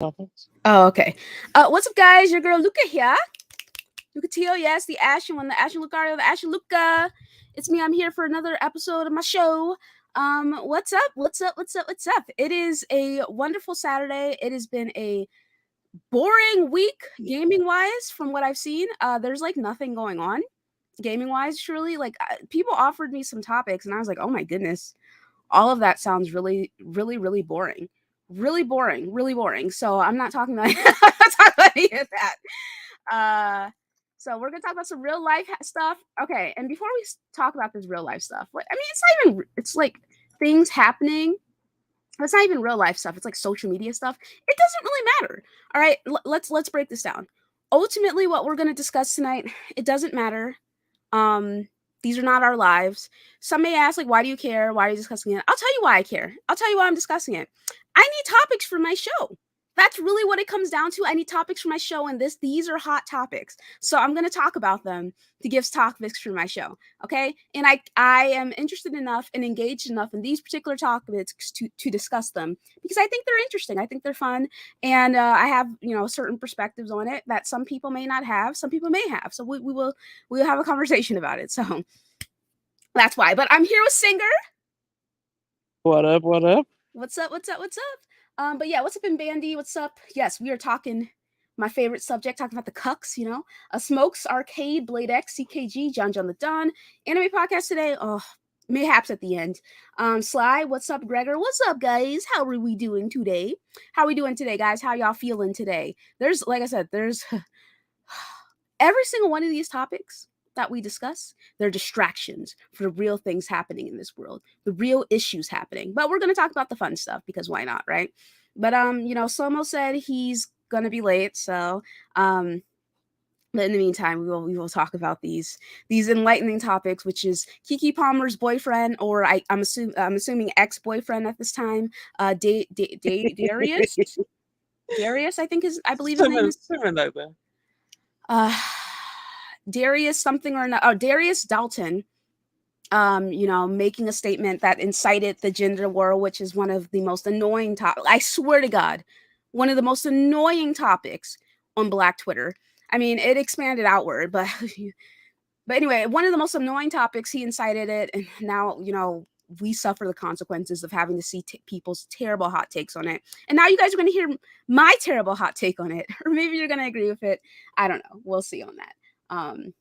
Oh, okay. What's up, guys? Your girl Luca here. Luca Tio, yes, the AshenLuca, the AshenLuca. It's me. I'm here for another episode of my show. What's up? What's up? What's up? What's up? It is a wonderful Saturday. It has been a boring week gaming wise, from what I've seen. There's like nothing going on gaming wise. Truly, like people offered me some topics, and I was like, oh my goodness, all of that sounds really, really, really boring. Really boring, really boring. So I'm not talking about, I'm not talking about any of that. So we're gonna talk about some real life stuff. Okay, and before we talk about this real life stuff, I mean, it's not even. It's like things happening. It's not even real life stuff. It's like social media stuff. It doesn't really matter. All right, let's break this down. Ultimately, what we're gonna discuss tonight, it doesn't matter. Um, these are not our lives. Some may ask, like, why do you care? Why are you discussing it? I'll tell you why I care. I'll tell you why I'm discussing it. I need topics for my show. That's really what it comes down to. I need topics for my show, and these are hot topics. So I'm gonna talk about them to give topics for my show. Okay. And I am interested enough and engaged enough in these particular topics to discuss them because I think they're interesting. I think they're fun. And I have, certain perspectives on it that some people may not have, some people may have. So we'll have a conversation about it. So that's why. But I'm here with Singer. What up? What up? What's up? What's up? What's up? But yeah, what's up in Bandy? What's up? Yes, we are talking my favorite subject, talking about the Cucks, Smokes, Arcade, Blade X, CKG, John the Don, anime podcast today. Oh, mayhaps at the end. Sly, what's up, Gregor? What's up, guys? How are we doing today? How are we doing today, guys? How y'all feeling today? There's, like I said, there's every single one of these topics that we discuss, they're distractions for the real things happening in this world, the real issues happening. But we're going to talk about the fun stuff because why not, right? But Slomo said he's going to be late, so but in the meantime, we will talk about these enlightening topics, which is Keke Palmer's boyfriend, or I'm assuming ex-boyfriend at this time, Darius. Darius, I believe his name is. Something like that. Uh, Darius something or another. Oh, Darius Dalton. Making a statement that incited the gender war, which is one of the most annoying topics. I swear to God, one of the most annoying topics on Black Twitter. I mean, it expanded outward, but but anyway, one of the most annoying topics. He incited it, and now we suffer the consequences of having to see people's terrible hot takes on it. And now you guys are going to hear my terrible hot take on it, or maybe you're going to agree with it. I don't know. We'll see on that. Oh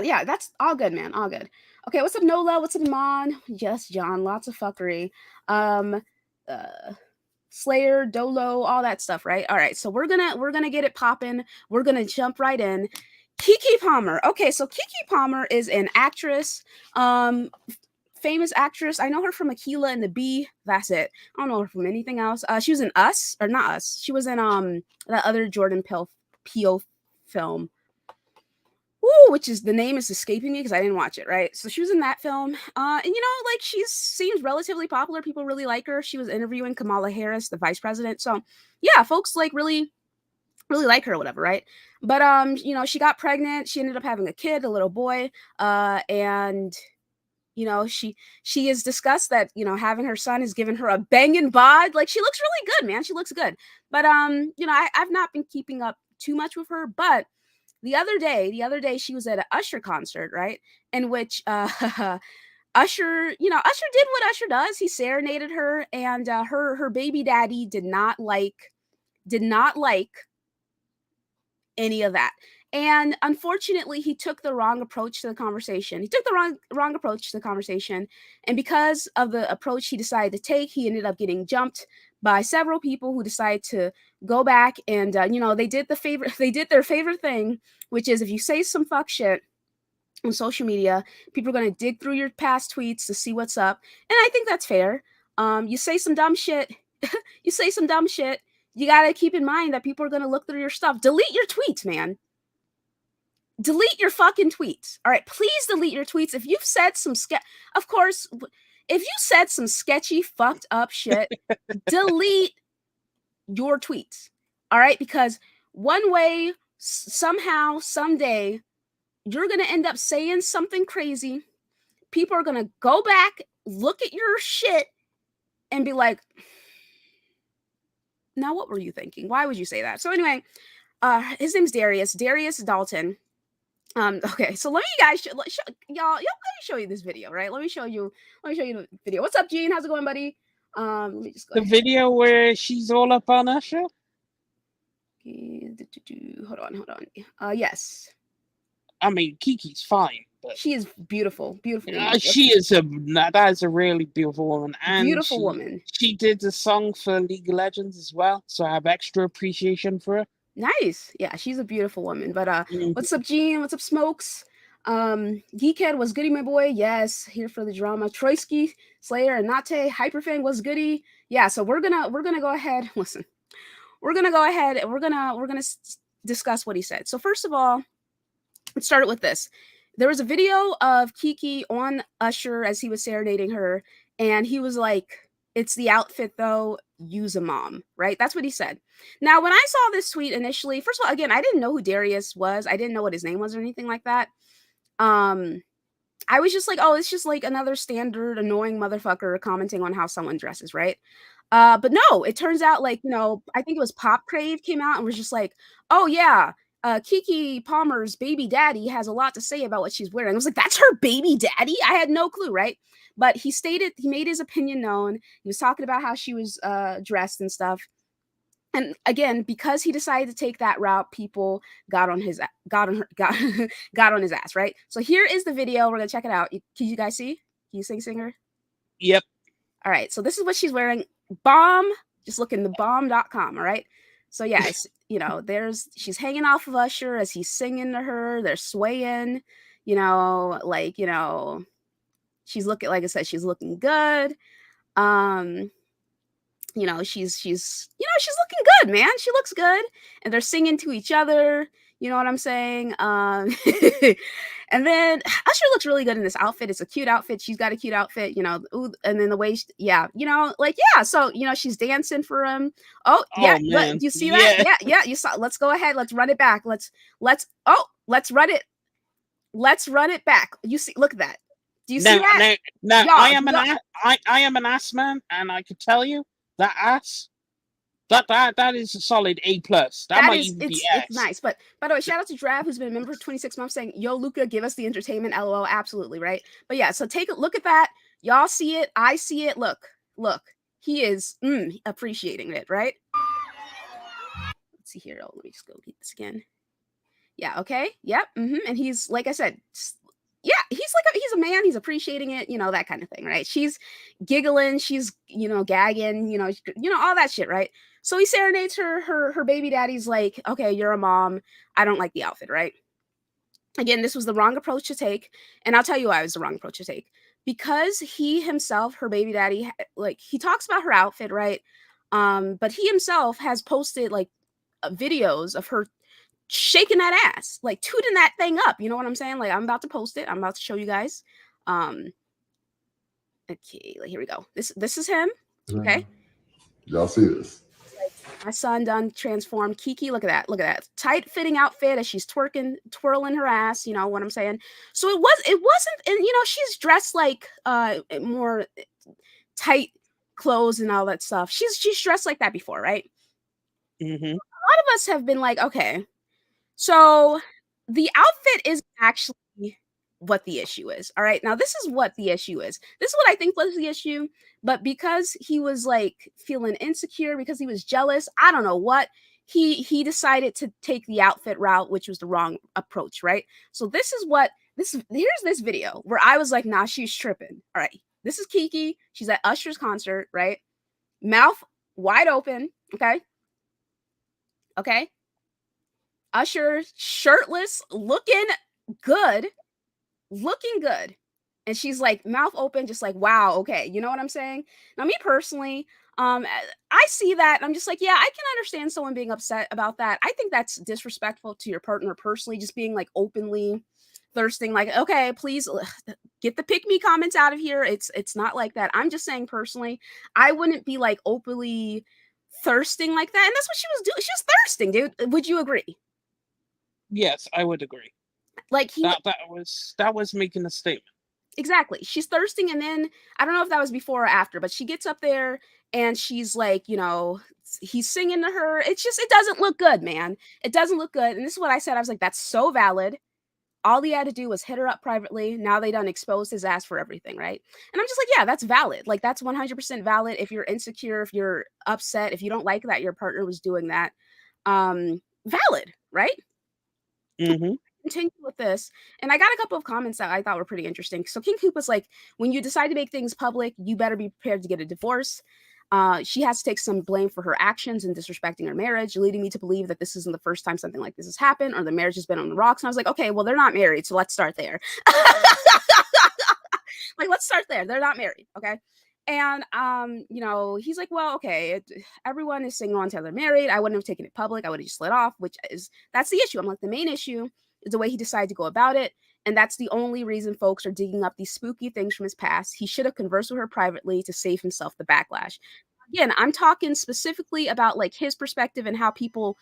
yeah, that's all good, man. All good. Okay, what's up, Nola? What's up, Mon? Yes, John. Lots of fuckery. Um, uh, Slayer, Dolo, all that stuff, right? All right, so we're gonna get it popping. We're gonna jump right in. KeKe Palmer. Okay, so KeKe Palmer is an actress. Famous actress. I know her from Aquila and the Bee. That's it. I don't know her from anything else. She was in Us, or not Us. She was in that other Jordan Peele film. Ooh, which is the name is escaping me because I didn't watch it, right? So she was in that film. And like she seems relatively popular. People really like her. She was interviewing Kamala Harris, the vice president. So yeah, folks like really, really like her or whatever, right? But she got pregnant. She ended up having a kid, a little boy. And she has discussed that having her son has given her a banging bod. Like she looks really good, man. She looks good. But I've not been keeping up too much with her, but the other day she was at an Usher concert, right? In which Usher did what Usher does. He serenaded her, and her baby daddy did not like any of that. And unfortunately, he took the wrong approach to the conversation. He took the wrong approach to the conversation, and because of the approach he decided to take, he ended up getting jumped by several people who decided to go back and they did their favorite thing, which is if you say some fuck shit on social media, people are going to dig through your past tweets to see what's up, and I think that's fair. You say some dumb shit, you say some dumb shit. You got to keep in mind that people are going to look through your stuff. Delete your tweets, man. Delete your fucking tweets. All right, please delete your tweets. If you've said some of course, if you said some sketchy, fucked up shit, delete your tweets. All right, because one way, somehow, someday, you're gonna end up saying something crazy. People are gonna go back, look at your shit, and be like, Now, what were you thinking? Why would you say that? So anyway, his name's Darius Dalton. Okay, so let me guys y'all, let me show you this video, right? Let me show you the video. What's up, Gene? How's it going, buddy? Let me just go The ahead. video where she's all up on Usher? Hold on. Yes. I mean, KeKe's fine, but she is beautiful woman. that is a really beautiful woman, and Beautiful woman. She did the song for League of Legends as well, so I have extra appreciation for her. Nice. Yeah, she's a beautiful woman. But what's up, Gene? What's up, Smokes? Geekhead was goody, my boy. Yes, here for the drama. Troyski, Slayer, and Nate, Hyperfang was goody. Yeah, so we're gonna go ahead. Listen, we're gonna go ahead and we're gonna discuss what he said. So first of all, let's start with this. There was a video of KeKe on Usher as he was serenading her, and he was like, "It's the outfit though, use a mom," right? That's what he said. Now, when I saw this tweet initially, first of all, again, I didn't know who Darius was. I didn't know what his name was or anything like that. I was just like, oh, it's just like another standard annoying motherfucker commenting on how someone dresses, right? But no, it turns out, like, I think it was Pop Crave came out and was just like, oh yeah, KeKe Palmer's baby daddy has a lot to say about what she's wearing. I was like, that's her baby daddy? I had no clue, right? But he made his opinion known. He was talking about how she was dressed and stuff. And again, because he decided to take that route, people got on his ass, right? So here is the video. We're gonna check it out. Can you guys see? Can you singer? Yep. All right. So this is what she's wearing. Bomb. Just look in thebomb.com. All right. So yeah, it's, she's hanging off of Usher as he's singing to her. They're swaying. She's looking, like I said, she's looking good. She's looking good, man. She looks good. And they're singing to each other. You know what I'm saying? And then Usher looks really good in this outfit. It's a cute outfit. She's got a cute outfit, and then the way, so, she's dancing for him. Oh, yeah. Man. Do you see that? Yeah. You saw. Let's go ahead. Let's run it back. Let's run it. Let's run it back. You see, look at that. Do you see that? No, I am an ass man, and I could tell you that ass, that is a solid A+. That might even be S. It's nice. But by the way, shout out to Drav, who's been a member for 26 months, saying, "Yo, Luca, give us the entertainment." LOL. Absolutely, right? But yeah, so take a look at that. Y'all see it. I see it. Look. He is appreciating it, right? Let's see here. Oh, let me just go get this again. Yeah. Okay. Yep. And he's, like I said, yeah, he's a man. He's appreciating it, that kind of thing, right? She's giggling, she's, gagging, all that shit, right? So he serenades her baby daddy's like, okay, you're a mom. I don't like the outfit, right? Again, this was the wrong approach to take. And I'll tell you why it was the wrong approach to take. Because he himself, her baby daddy, like, he talks about her outfit, right? But he himself has posted like videos of her shaking that ass, like tooting that thing up. You know what I'm saying? Like, I'm about to post it. I'm about to show you guys. Okay, like, here we go. This is him. Okay. Y'all see this? My son done transformed. KeKe, look at that. Tight fitting outfit as she's twirling her ass, you know what I'm saying? So it wasn't, and she's dressed like more tight clothes and all that stuff. She's dressed like that before, right? Mm-hmm. A lot of us have been like, okay, so the outfit is actually what the issue is. All right. Now, this is what the issue is. This is what I think was the issue. But because he was like feeling insecure, because he was jealous, I don't know what, he decided to take the outfit route, which was the wrong approach. Right. So here's this video where I was like, nah, she's tripping. All right. This is KeKe. She's at Usher's concert, right? Mouth wide open. Okay. Okay. Usher shirtless, looking good. And she's like, mouth open, just like, wow, okay. You know what I'm saying? Now, me personally, I see that. I'm just like, yeah, I can understand someone being upset about that. I think that's disrespectful to your partner personally, just being like openly thirsting, like, okay, please get the pick me comments out of here. It's not like that. I'm just saying personally, I wouldn't be like openly thirsting like that. And that's what she was doing. She was thirsting, dude. Would you agree? Yes, I would agree. Like, that was making a statement. Exactly. She's thirsting, and then I don't know if that was before or after, but she gets up there and she's like, he's singing to her. It doesn't look good, man. It doesn't look good. And this is what I said. I was like, that's so valid. All he had to do was hit her up privately. Now they done exposed his ass for everything, right? And I'm just like, yeah, that's valid. Like, that's 100% valid. If you're insecure, if you're upset, if you don't like that your partner was doing that, valid, right? Mm-hmm. Continue with this, and I got a couple of comments that I thought were pretty interesting. So King Coop was like, when you decide to make things public, you better be prepared to get a divorce. She has to take some blame for her actions and disrespecting her marriage, leading me to believe that this isn't the first time something like this has happened, or the marriage has been on the rocks. And I was like, okay, well, they're not married, so let's start there. Like, let's start there. They're not married, okay? And he's like, well, okay, everyone is single until they're married. I wouldn't have taken it public. I would have just let off, that's the issue. I'm like, the main issue is the way he decided to go about it. And that's the only reason folks are digging up these spooky things from his past. He should have conversed with her privately to save himself the backlash. Again, I'm talking specifically about like his perspective and how people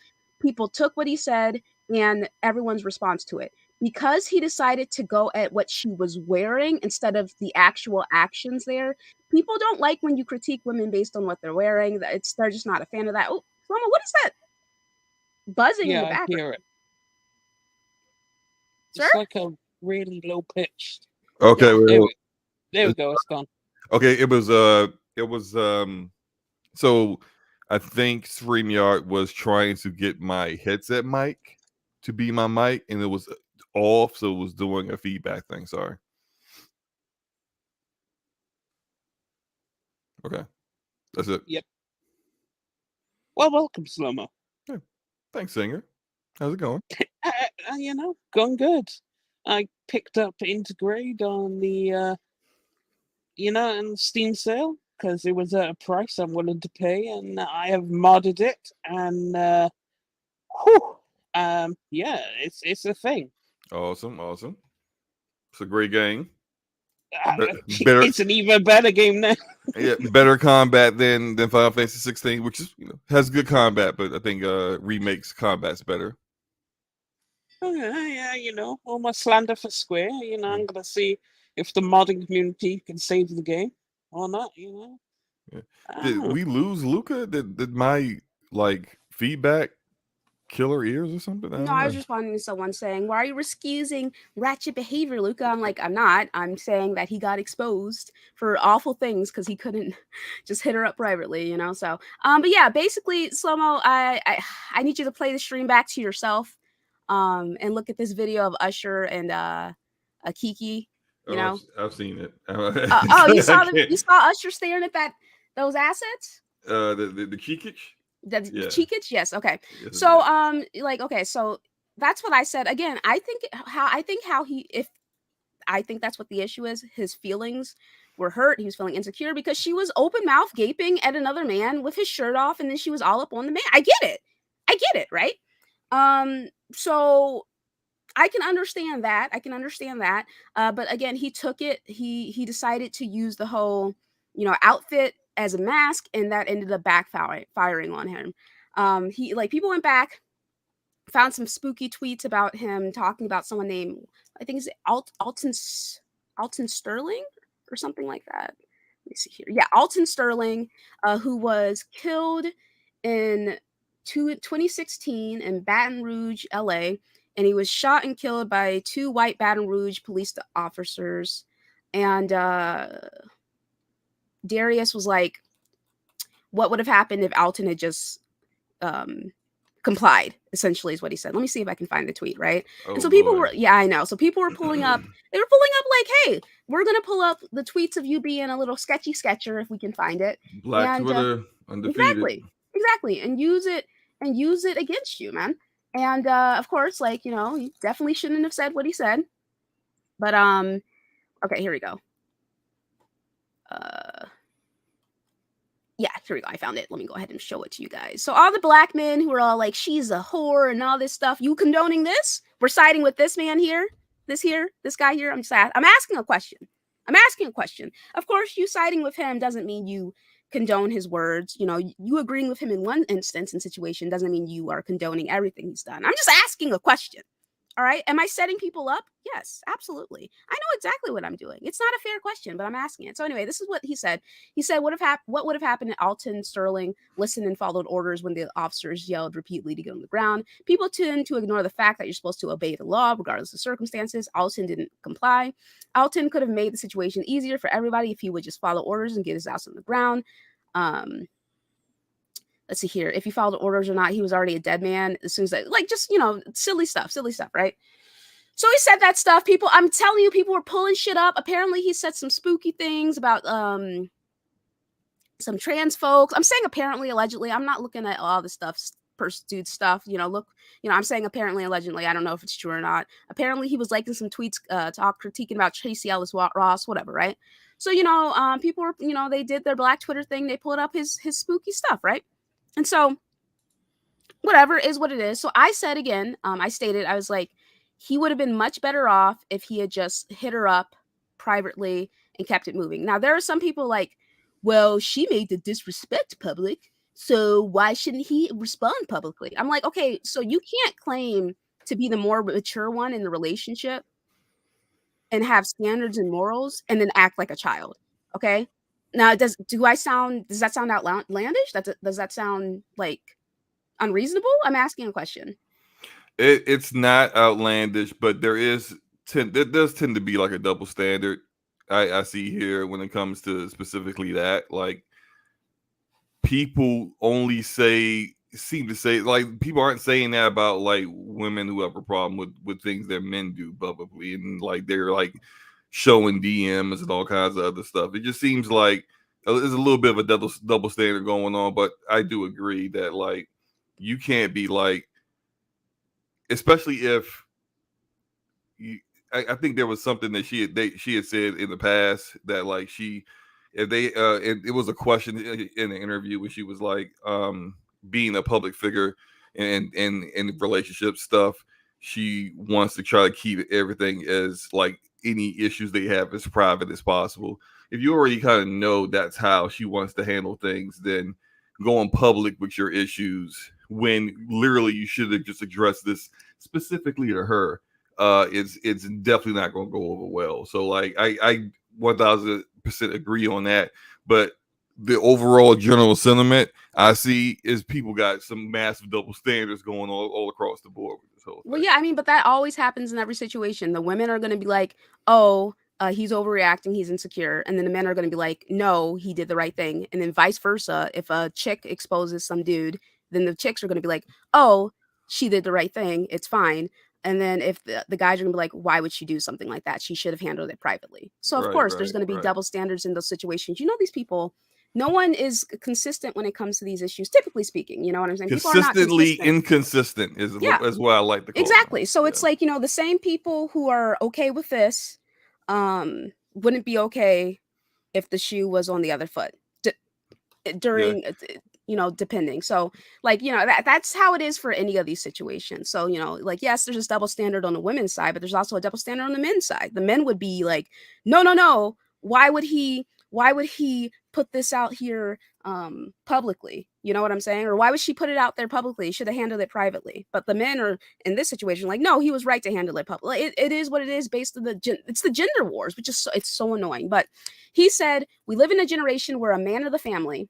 took what he said and everyone's response to it. Because he decided to go at what she was wearing instead of the actual actions there. People don't like when you critique women based on what they're wearing. They're just not a fan of that. Oh, Mama, what is that buzzing in the I background? hear it. Sir? It's like a really low pitched. Okay, there we go. It's gone. Okay, it was so I think StreamYard was trying to get my headset mic to be my mic, and it was off, so it was doing a feedback thing. Sorry. Okay, that's it. Yep. Well, welcome, Slow-Mo. Yeah. Thanks, Singer. How's it going? Going good. I picked up Integrate on the on Steam sale because it was at a price I'm willing to pay, and I have modded it, and it's a thing. Awesome. It's a great game. Better. It's an even better game now. Yeah, better combat than Final Fantasy 16, which is has good combat, but I think remakes combat's better. Oh, yeah, all my slander for Square. I'm gonna see if the modding community can save the game or not. Yeah. Did we lose Luca? Did my feedback kill her ears or something? I was responding to someone saying, why are you excusing ratchet behavior, Luca? I'm like, I'm not. I'm saying that he got exposed for awful things because he couldn't just hit her up privately, So, but yeah, basically, Slow-Mo, I need you to play the stream back to yourself, and look at this video of Usher and KeKe. I've seen it. You saw Usher staring at those assets? The KeKe? Cheekage? Yes. Okay. Yes, so okay, so that's what I said. Again, I think that's what the issue is. His feelings were hurt. He was feeling insecure because she was open mouth gaping at another man with his shirt off, and then she was all up on the man. I get it, right? So I can understand that. But again, he took it. He decided to use the whole, outfit as a mask, and that ended up backfiring on him. People went back, found some spooky tweets about him talking about someone named, I think it's Alton Sterling or something like that. Let me see here. Yeah, Alton Sterling, who was killed in 2016 in Baton Rouge, LA, and he was shot and killed by 2 white Baton Rouge police officers. And Darius was like, what would have happened if Alton had just complied, essentially is what he said. Let me see if I can find the tweet, right? And so people were, I know. So people were pulling up, like, hey, we're going to pull up the tweets of you being a little sketchy sketcher if we can find it. Black Twitter, undefeated. Exactly. And use it against you, man. And of course, he definitely shouldn't have said what he said. But okay, here we go. Yeah, here we go. I found it. Let me go ahead and show it to you guys. So all the black men who are all like, she's a whore and all this stuff, you condoning this? We're siding with this man here? This guy here? I'm asking a question. Of course, you siding with him doesn't mean you condone his words. You agreeing with him in one instance and situation doesn't mean you are condoning everything he's done. I'm just asking a question. All right. Am I setting people up? Yes, absolutely. I know exactly what I'm doing. It's not a fair question, but I'm asking it. So anyway, this is what he said. He said, what would have happened if Alton Sterling listened and followed orders when the officers yelled repeatedly to get on the ground? People tend to ignore the fact that you're supposed to obey the law regardless of circumstances. Alton didn't comply. Alton could have made the situation easier for everybody if he would just follow orders and get his ass on the ground. Let's see here. If he followed orders or not, he was already a dead man as soon as just, silly stuff, right? So he said that stuff. People, I'm telling you, people were pulling shit up. Apparently he said some spooky things about some trans folks. I'm saying apparently, allegedly. I'm not looking at all the stuff, dude stuff. I'm saying apparently, allegedly. I don't know if it's true or not. Apparently he was liking some tweets, talk critiquing about Tracy Ellis Ross, whatever, right? So, people were, they did their Black Twitter thing. They pulled up his spooky stuff, right? And so whatever is what it is. So I said again, I stated, I was like, he would have been much better off if he had just hit her up privately and kept it moving. Now, there are some people like, well, she made the disrespect public, so why shouldn't he respond publicly? I'm like, okay, so you can't claim to be the more mature one in the relationship and have standards and morals and then act like a child, okay? Now, does that sound outlandish? Does that sound like unreasonable? I'm asking a question. It's not outlandish, but there does tend to be like a double standard. I see here when it comes to specifically that, like, people only seem to say, like, people aren't saying that about like women who have a problem with things that men do publicly, and like they're like showing DMs and all kinds of other stuff. It just seems like there's a little bit of a double standard going on. But I do agree that like you can't be like, especially if you. I think there was something that she had said in the past that like and it was a question in the interview when she was like, being a public figure and in relationship stuff, she wants to try to keep everything as like any issues they have as private as possible. If you already kind of know that's how she wants to handle things, then going public with your issues when literally you should have just addressed this specifically to her, it's definitely not going to go over well. So like I 1000% agree on that. But the overall general sentiment I see is people got some massive double standards going all across the board with this whole thing. Well, yeah, I mean, but that always happens in every situation. The women are going to be like, oh, he's overreacting, he's insecure. And then the men are going to be like, no, he did the right thing. And then vice versa. If a chick exposes some dude, then the chicks are going to be like, oh, she did the right thing, it's fine. And then if the guys are going to be like, why would she do something like that? She should have handled it privately. So, of course, there's going to be double standards in those situations. These people, no one is consistent when it comes to these issues, typically speaking. You know what I'm saying? Consistently inconsistent is what I like to call exactly. So it's like, the same people who are okay with this wouldn't be okay if the shoe was on the other foot during depending. So like, that's how it is for any of these situations. So, like, yes, there's this double standard on the women's side, but there's also a double standard on the men's side. The men would be like, no, why would he put this out here publicly? You know what I'm saying? Or why would she put it out there publicly? He should have handled it privately. But the men are in this situation like, no, he was right to handle it publicly. It is what it is based on it's the gender wars, which is it's so annoying. But he said, we live in a generation where a man of the family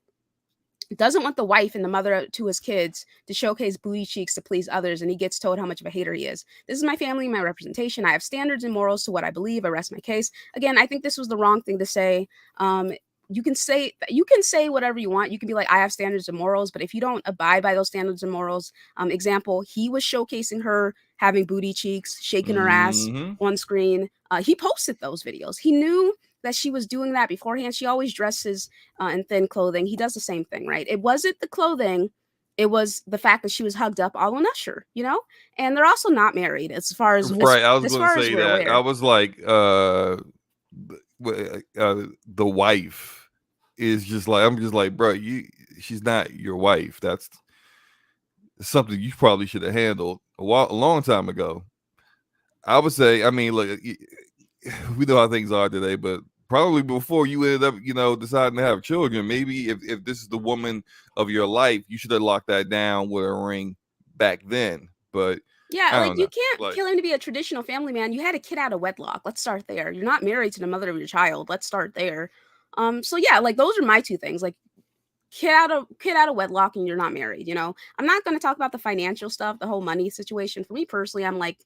doesn't want the wife and the mother to his kids to showcase booty cheeks to please others, and he gets told how much of a hater he is. This is my family, my representation. I have standards and morals to what I believe. I rest my case. Again, I think this was the wrong thing to say. You can say whatever you want. You can be like, I have standards and morals, but if you don't abide by those standards and morals, example, he was showcasing her having booty cheeks, shaking her ass on screen. He posted those videos. He knew that she was doing that beforehand. She always dresses in thin clothing. He does the same thing, right? It wasn't the clothing. It was the fact that she was hugged up all on Usher, and they're also not married as far as right. I was going to say that. I was like, the wife is just like, I'm just like, bro, she's not your wife. That's something you probably should have handled a long time ago. I would say, I mean, look, we know how things are today, but probably before you ended up, deciding to have children, maybe if this is the woman of your life, you should have locked that down with a ring back then. But Yeah, I like don't you know. can't Like, kill him to be a traditional family man. You had a kid out of wedlock. Let's start there. You're not married to the mother of your child. Let's start there. So yeah, like those are my two things. Like kid out of wedlock and you're not married, you know. I'm not going to talk about the financial stuff, the whole money situation. For me personally, I'm like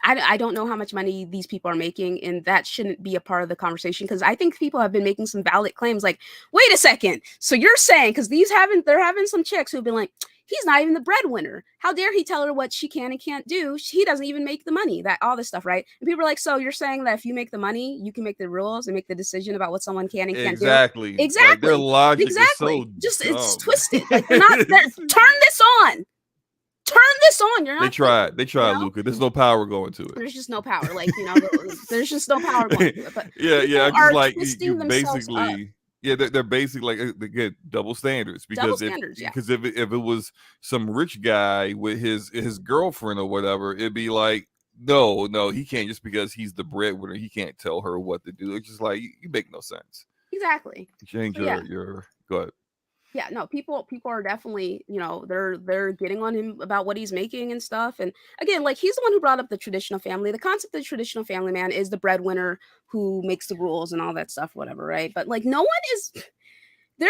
I don't know how much money these people are making, and that shouldn't be a part of the conversation because I think people have been making some valid claims. Like, wait a second, so you're saying because they're having some chicks who've been like, he's not even the breadwinner. How dare he tell her what she can and can't do? He doesn't even make the money. That all this stuff, right? And people are like, so you're saying that if you make the money, you can make the rules and make the decision about what someone can and can't do? exactly. Like their Exactly, logic is exactly. so Just it's dumb. twisted. Like they're not. Turn this on. Turn this on. You're They not thinking. tried. They tried, You know? Luca. There's no power going to it. There's just no power. Like, you know, there's just no power going to it. But yeah, people yeah. Just are like twisting you themselves up. basically, yeah, they're basically like they get double standards Double because standards, yeah. if it was some rich guy with his girlfriend or whatever, it'd be like no, he can't just because he's the breadwinner, he can't tell her what to do. It's just like you make no sense. Exactly. Change So, yeah. your go ahead. Yeah, no, people are definitely, you know, they're getting on him about what he's making and stuff. And again, like he's the one who brought up the traditional family. The concept of the traditional family man is the breadwinner who makes the rules and all that stuff, whatever, right? But like no one is there,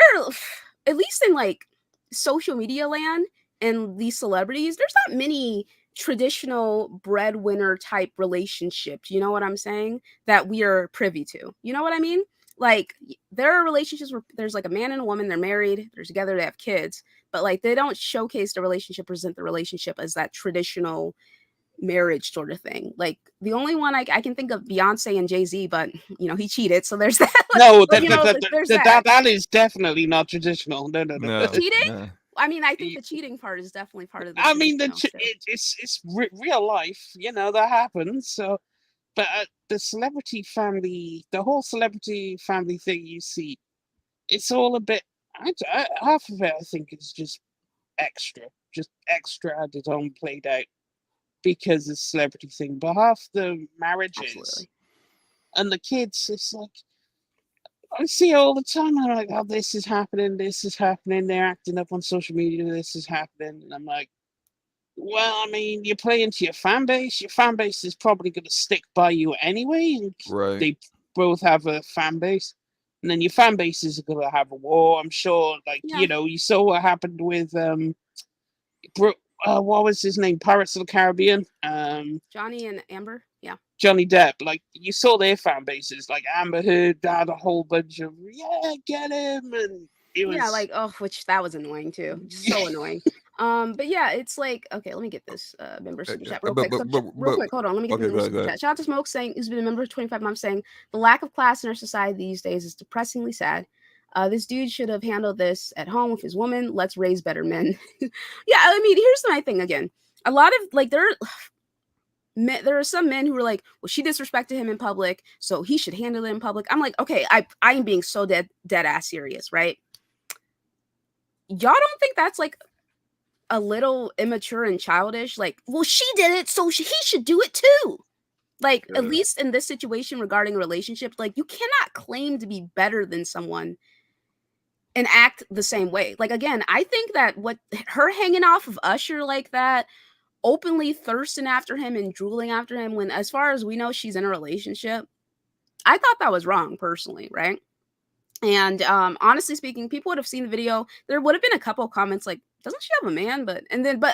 at least in like social media land and these celebrities, there's not many traditional breadwinner type relationships, you know what I'm saying, that we are privy to. You know what I mean? Like there are relationships where there's like a man and a woman, they're married, they're together, they have kids, but like they don't showcase the relationship, present the relationship as that traditional marriage sort of thing. Like the only one I can think of, Beyonce and Jay-Z, but you know he cheated, so there's that. No, But you know, there's that. that is definitely not traditional. No. No, Cheating? no. I mean, I think the cheating part is definitely part of the. I mean, traditional too. it's real life, you know, that happens. So, but the celebrity family, the whole celebrity family thing you see, it's all a bit. Half of it, I think, is just extra added on, played out because it's a celebrity thing. But half the marriages Absolutely. and the kids, it's like I see it all the time. I'm like, oh, this is happening, they're acting up on social media, this is happening. And I'm like, well, I mean, you play into your fan base. Your fan base is probably going to stick by you anyway. And Right. they both have a fan base. And then your fan base is going to have a war, I'm sure. Like, Yeah. you know, you saw what happened with, what was his name? Pirates of the Caribbean. Johnny and Amber. Yeah. Johnny Depp. Like, you saw their fan bases. Like, Amber Heard had a whole bunch of, yeah, get him. And it was. Yeah, like, oh, which that was annoying too. So annoying. But yeah, it's like, okay, let me get this member super chat real quick. Real quick, hold on. Let me get the member super chat. Shout out to Smoke saying, who's been a member for 25 months, saying the lack of class in our society these days is depressingly sad. This dude should have handled this at home with his woman. Let's raise better men. Yeah, I mean, here's my thing again. A lot of like there are some men who are like, well, she disrespected him in public, so he should handle it in public. I'm like, okay, I am being so dead ass serious, right? Y'all don't think that's like a little immature and childish? Like, well, she did it, so he should do it too. Like, at least in this situation regarding relationships, like you cannot claim to be better than someone and act the same way. Like, again, I think that what her hanging off of Usher like that, openly thirsting after him and drooling after him, when as far as we know she's in a relationship, I thought that was wrong personally, right? And honestly speaking, people would have seen the video. There would have been a couple of comments like, doesn't she have a man? But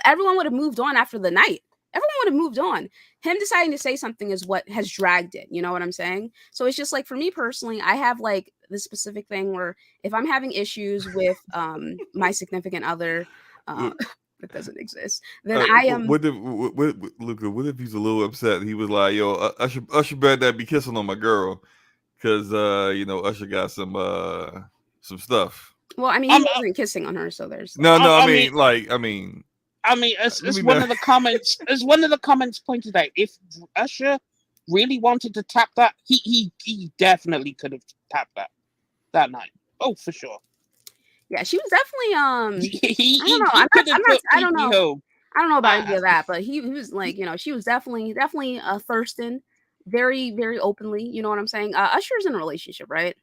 everyone would have moved on after the night. Everyone would have moved on. Him deciding to say something is what has dragged it. You know what I'm saying? So it's just like, for me personally, I have like this specific thing where if I'm having issues with my significant other, that doesn't exist, then I am. Luca, what if he's a little upset? He was like, yo, Usher better not be kissing on my girl. Because you know, Usher got some stuff. Well, I mean, he wasn't kissing on her, so there's no. I mean, as one of the comments, as one of the comments pointed out, if Usher really wanted to tap that, he definitely could have tapped that night. Oh, for sure. Yeah, she was definitely I don't know about any of that, but he was like, you know, she was definitely thirsting, very, very openly. You know what I'm saying? Usher's in a relationship, right?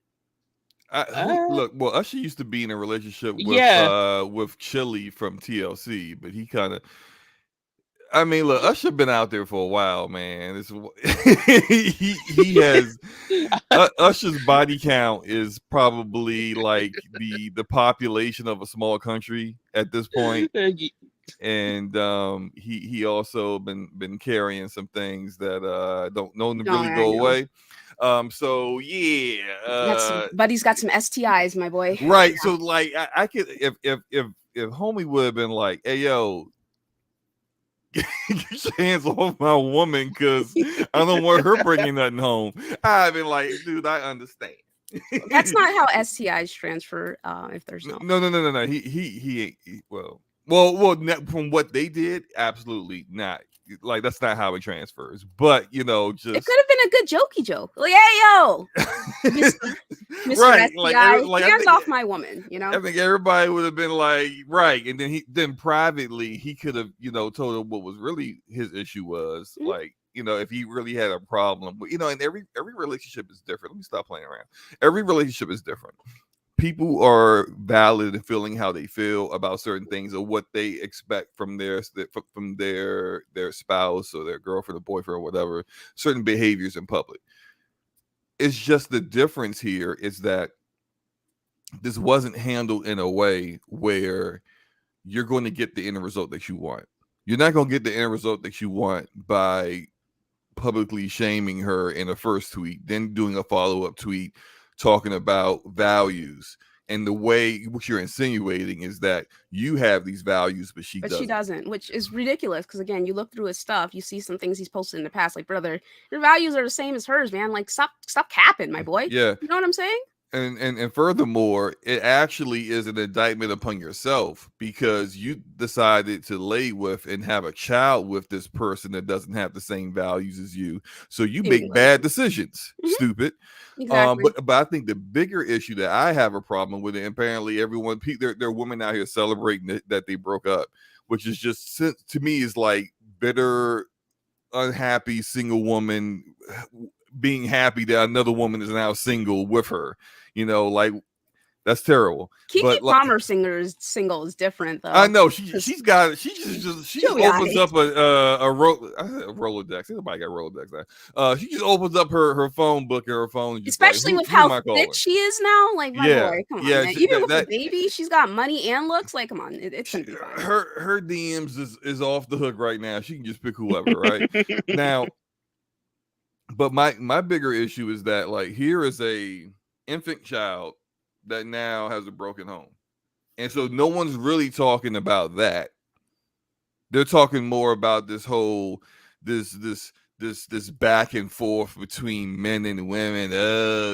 Look, well, Usher used to be in a relationship with Chili from TLC, but he kind of, I mean, look, Usher been out there for a while, man. He has Usher's body count is probably like the population of a small country at this point. And he also been carrying some things that don't really go away. So yeah, Buddy's got some STIs, my boy. right. Yeah. So like I could if homie would have been like, hey yo, get your hands off my woman because I don't want her bringing nothing home. I've been like, dude, I understand. That's not how STIs transfer. If there's no. He well, from what they did, absolutely not. Like that's not how it transfers. But just it could have been a good jokey joke. Like, hey yo, Mr. right? STI, hands off my woman. I think everybody would have been like, right, and then privately he could have told him what was really his issue was. Mm-hmm. Like if he really had a problem, and every relationship is different. Let me stop playing around. Every relationship is different. People are valid in feeling how they feel about certain things or what they expect from their spouse or their girlfriend or boyfriend or whatever, certain behaviors in public. It's just the difference here is that this wasn't handled in a way where you're going to get the end result that you want. You're not going to get the end result that you want by publicly shaming her in a first tweet, then doing a follow-up tweet talking about values. And the way what you're insinuating is that you have these values, but she doesn't, which is ridiculous. Because again, you look through his stuff, you see some things he's posted in the past. Like, brother, your values are the same as hers, man. Like, stop capping, my boy. Yeah, you know what I'm saying? And furthermore, it actually is an indictment upon yourself because you decided to lay with and have a child with this person that doesn't have the same values as you. So you make bad decisions, stupid. Exactly. But I think the bigger issue that I have a problem with, and apparently everyone, there are women out here celebrating that they broke up, which is just, to me, is like bitter, unhappy single woman being happy that another woman is now single with her. Like that's terrible. KeKe Palmer single is different though. I know she just opens up a Rolodex. Nobody got Rolodex now. She just opens up her phone book and her phone, especially like, with how fit she is now. Like my boy, come on, man. Even with the baby, she's got money and looks. Like, come on, it's gonna be fine. Her DMs is off the hook right now. She can just pick whoever, right? Now. But my bigger issue is that, like, here is a infant child that now has a broken home. And so no one's really talking about that. They're talking more about this whole this back and forth between men and women. Oh,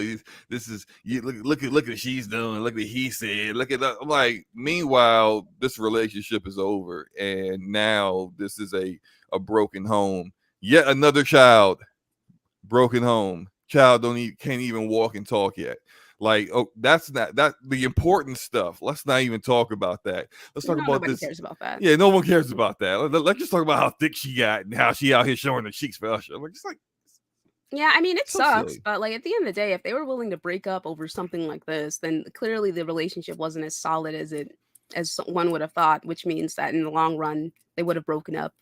this is look at what she's doing. Look what he said. Look at that. I'm like, meanwhile, this relationship is over, and now this is a broken home. Yet another child. Broken home, child can't even walk and talk yet. Like, oh, that's not the important stuff. Let's not even talk about that. Let's talk about this. Nobody cares about that. Yeah, no one cares about that. Let's just talk about how thick she got and how she out here showing her cheeks for Usher. Yeah, I mean, it sucks, silly. But like at the end of the day, if they were willing to break up over something like this, then clearly the relationship wasn't as solid as one would have thought. Which means that in the long run, they would have broken up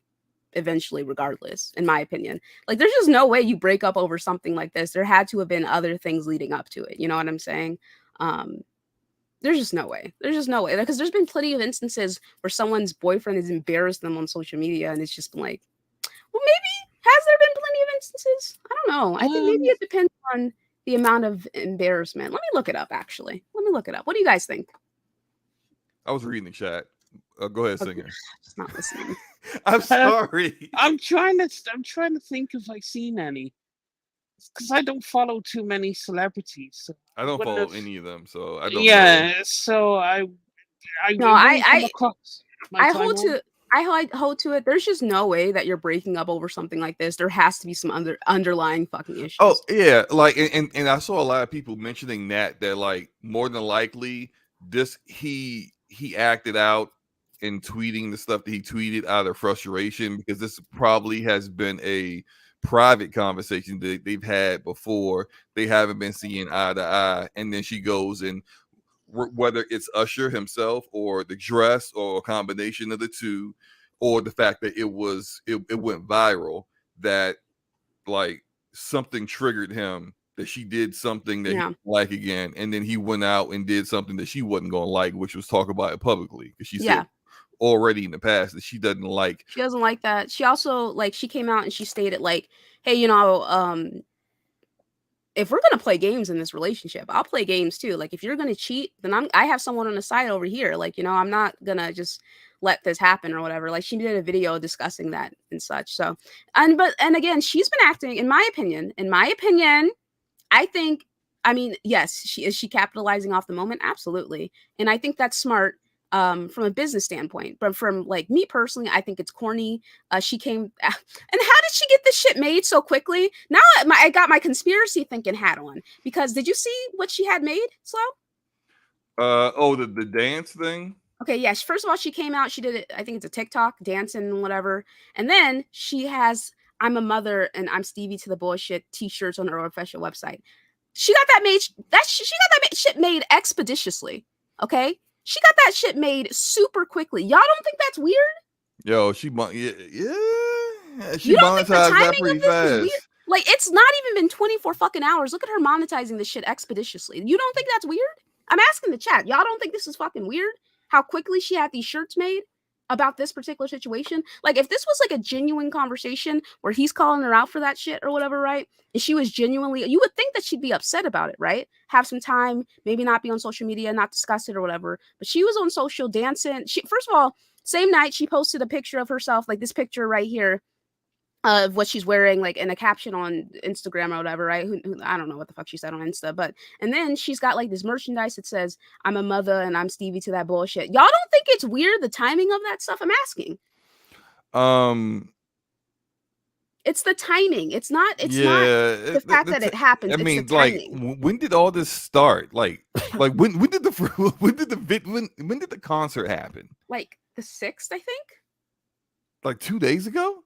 eventually, regardless, in my opinion. Like, there's just no way you break up over something like this. There had to have been other things leading up to it. You know what I'm saying? There's just no way. Because there's been plenty of instances where someone's boyfriend has embarrassed them on social media, and it's just been like, well, maybe has there been plenty of instances? I don't know. I think maybe it depends on the amount of embarrassment. Let me look it up. Actually, let me look it up. What do you guys think? I was reading the chat. Go ahead, singer. Just not listening. I'm sorry. I'm trying to think if I've seen any, because I don't follow too many celebrities. So I don't follow any of them, so I don't. Yeah, know. So I hold to it. There's just no way that you're breaking up over something like this. There has to be some underlying fucking issues. Oh yeah, like and I saw a lot of people mentioning that like more than likely this he acted out in tweeting the stuff that he tweeted out of frustration, because this probably has been a private conversation that they've had before. They haven't been seeing eye to eye, and then she goes and whether it's Usher himself or the dress or a combination of the two, or the fact that it went viral, that like something triggered him, that she did something that he didn't like again, and then he went out and did something that she wasn't gonna like, which was talk about it publicly, because she said already in the past that she doesn't like that. She also, like, she came out and she stated, like, hey, if we're gonna play games in this relationship, I'll play games too. Like, if you're gonna cheat, then I have someone on the side over here. Like, I'm not gonna just let this happen or whatever. Like, she did a video discussing that and such. So, and again, she's been acting, in my opinion, I think, I mean, yes, she capitalizing off the moment? Absolutely. And I think that's smart. From a business standpoint, but from like me personally, I think it's corny. She came, and how did she get this shit made so quickly? Now I got my conspiracy thinking hat on, because did you see what she had made, Slow? The dance thing. Okay, yes. First of all, she came out, she did it, I think it's a TikTok, dancing and whatever, and then she has "I'm a mother and I'm Stevie to the bullshit" t-shirts on her official website. She got that made. She got that shit made expeditiously. Okay. She got that shit made super quickly. Y'all don't think that's weird? Yo, she She monetized that pretty fast. Like, it's not even been 24 fucking hours. Look at her monetizing this shit expeditiously. You don't think that's weird? I'm asking the chat. Y'all don't think this is fucking weird? How quickly she had these shirts made about this particular situation? Like, if this was like a genuine conversation where he's calling her out for that shit or whatever, right? And she was genuinely, you would think that she'd be upset about it, right? Have some time, maybe not be on social media, not discuss it or whatever. But she was on social dancing. First of all, same night she posted a picture of herself, like this picture right here, of what she's wearing, like in a caption on Instagram or whatever, right? I don't know what the fuck she said on Insta, but, and then she's got like this merchandise that says "I'm a mother and I'm Stevie to that bullshit." Y'all don't think it's weird, the timing of that stuff? I'm asking. It's the timing. It's not the fact that it happens. I mean, like, when did all this start? Like when did the concert happen? Like the 6th, I think. Like 2 days ago?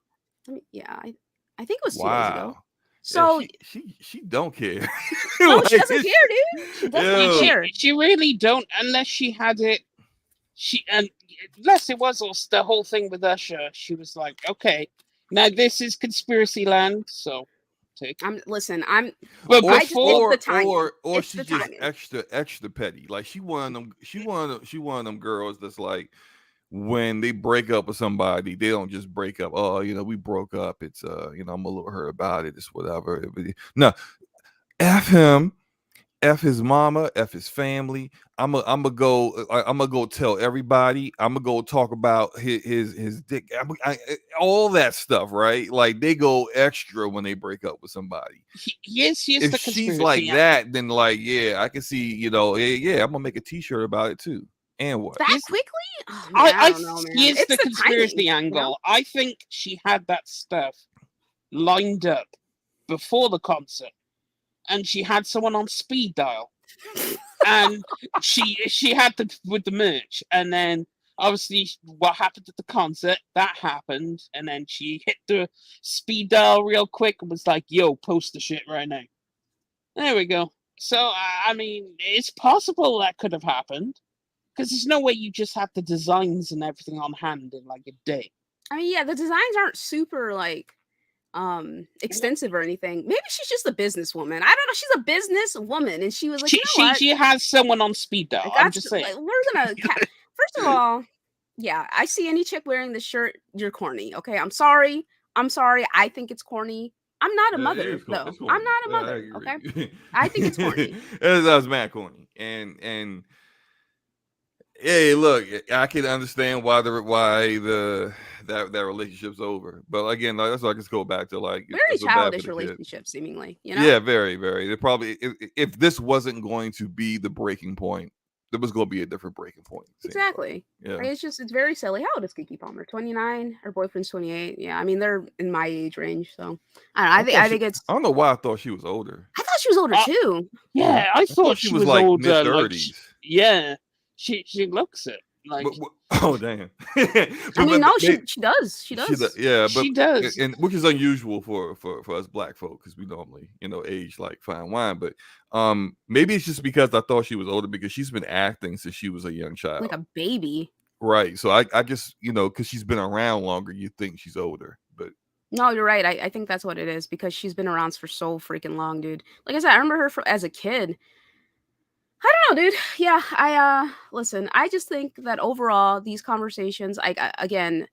I mean, yeah, I think it was 2 days ago. So yeah, she don't care. No, she doesn't care, dude. She doesn't care. She really don't, unless she had it. Unless it was also the whole thing with Usher. She was like, okay, now this is conspiracy land. So, listen. But before, or she's just extra petty. Like she one of them girls that's like, when they break up with somebody, they don't just break up. Oh, we broke up. It's I'm a little hurt about it. It's whatever. No, F him, F his mama, F his family. I'm gonna go tell everybody. I'm gonna go talk about his dick, all that stuff, right? Like, they go extra when they break up with somebody. Yes, if the she's like that, then like, yeah, I can see, yeah, I'm gonna make a t-shirt about it too. And what? That quickly? Oh, man, I don't know, man. Here's the conspiracy angle. I think she had that stuff lined up before the concert, and she had someone on speed dial, and she had with the merch, and then obviously what happened at the concert, that happened, and then she hit the speed dial real quick and was like, "Yo, post the shit right now." There we go. So I mean, it's possible that could have happened. Because there's no way you just have the designs and everything on hand in like a day. I mean, yeah, the designs aren't super like extensive or anything. Maybe she's just a businesswoman. I don't know. She's a businesswoman, and she was like, she has someone on speed dial. I'm just saying. Like, we're gonna first of all, yeah, I see any chick wearing this shirt, you're corny. Okay, I'm sorry. I think it's corny. I'm not a mother, though. I'm not a mother. Okay, I think it's corny. That was mad corny, and. Hey, look, I can understand why that relationship's over, but again, that's why I just go back to like very childish relationship, seemingly. Yeah, very, very. It probably if this wasn't going to be the breaking point, there was going to be a different breaking point. Exactly. Yeah, right? It's very silly. How old is KeKe Palmer? 29. Her boyfriend's 28. Yeah, I mean they're in my age range, so I think it's. I don't know why I thought she was older. I thought she was older too. Yeah, I thought she was like older, mid-30s. Yeah. She looks it like. Oh damn! I mean, no, she does. She does. Yeah, but she does, and which is unusual for us black folk, because we normally age like fine wine. But maybe it's just because I thought she was older, because she's been acting since she was a young child, like a baby. Right. So I just, because she's been around longer, you think she's older, but No, you're right. I think that's what it is because she's been around for so freaking long, dude. Like I said, I remember her as a kid. I don't know, dude. Yeah, listen, I just think that overall these conversations, again,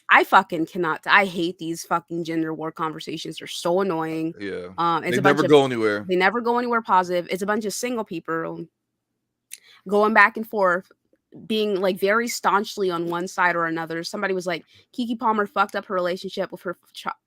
I fucking cannot. I hate these fucking gender war conversations. They're so annoying. yeah, It's they a bunch never of go anywhere. they never go anywhere positive. It's a bunch of single people going back and forth, being like very staunchly on one side or another. Somebody was like, KeKe Palmer fucked up her relationship with her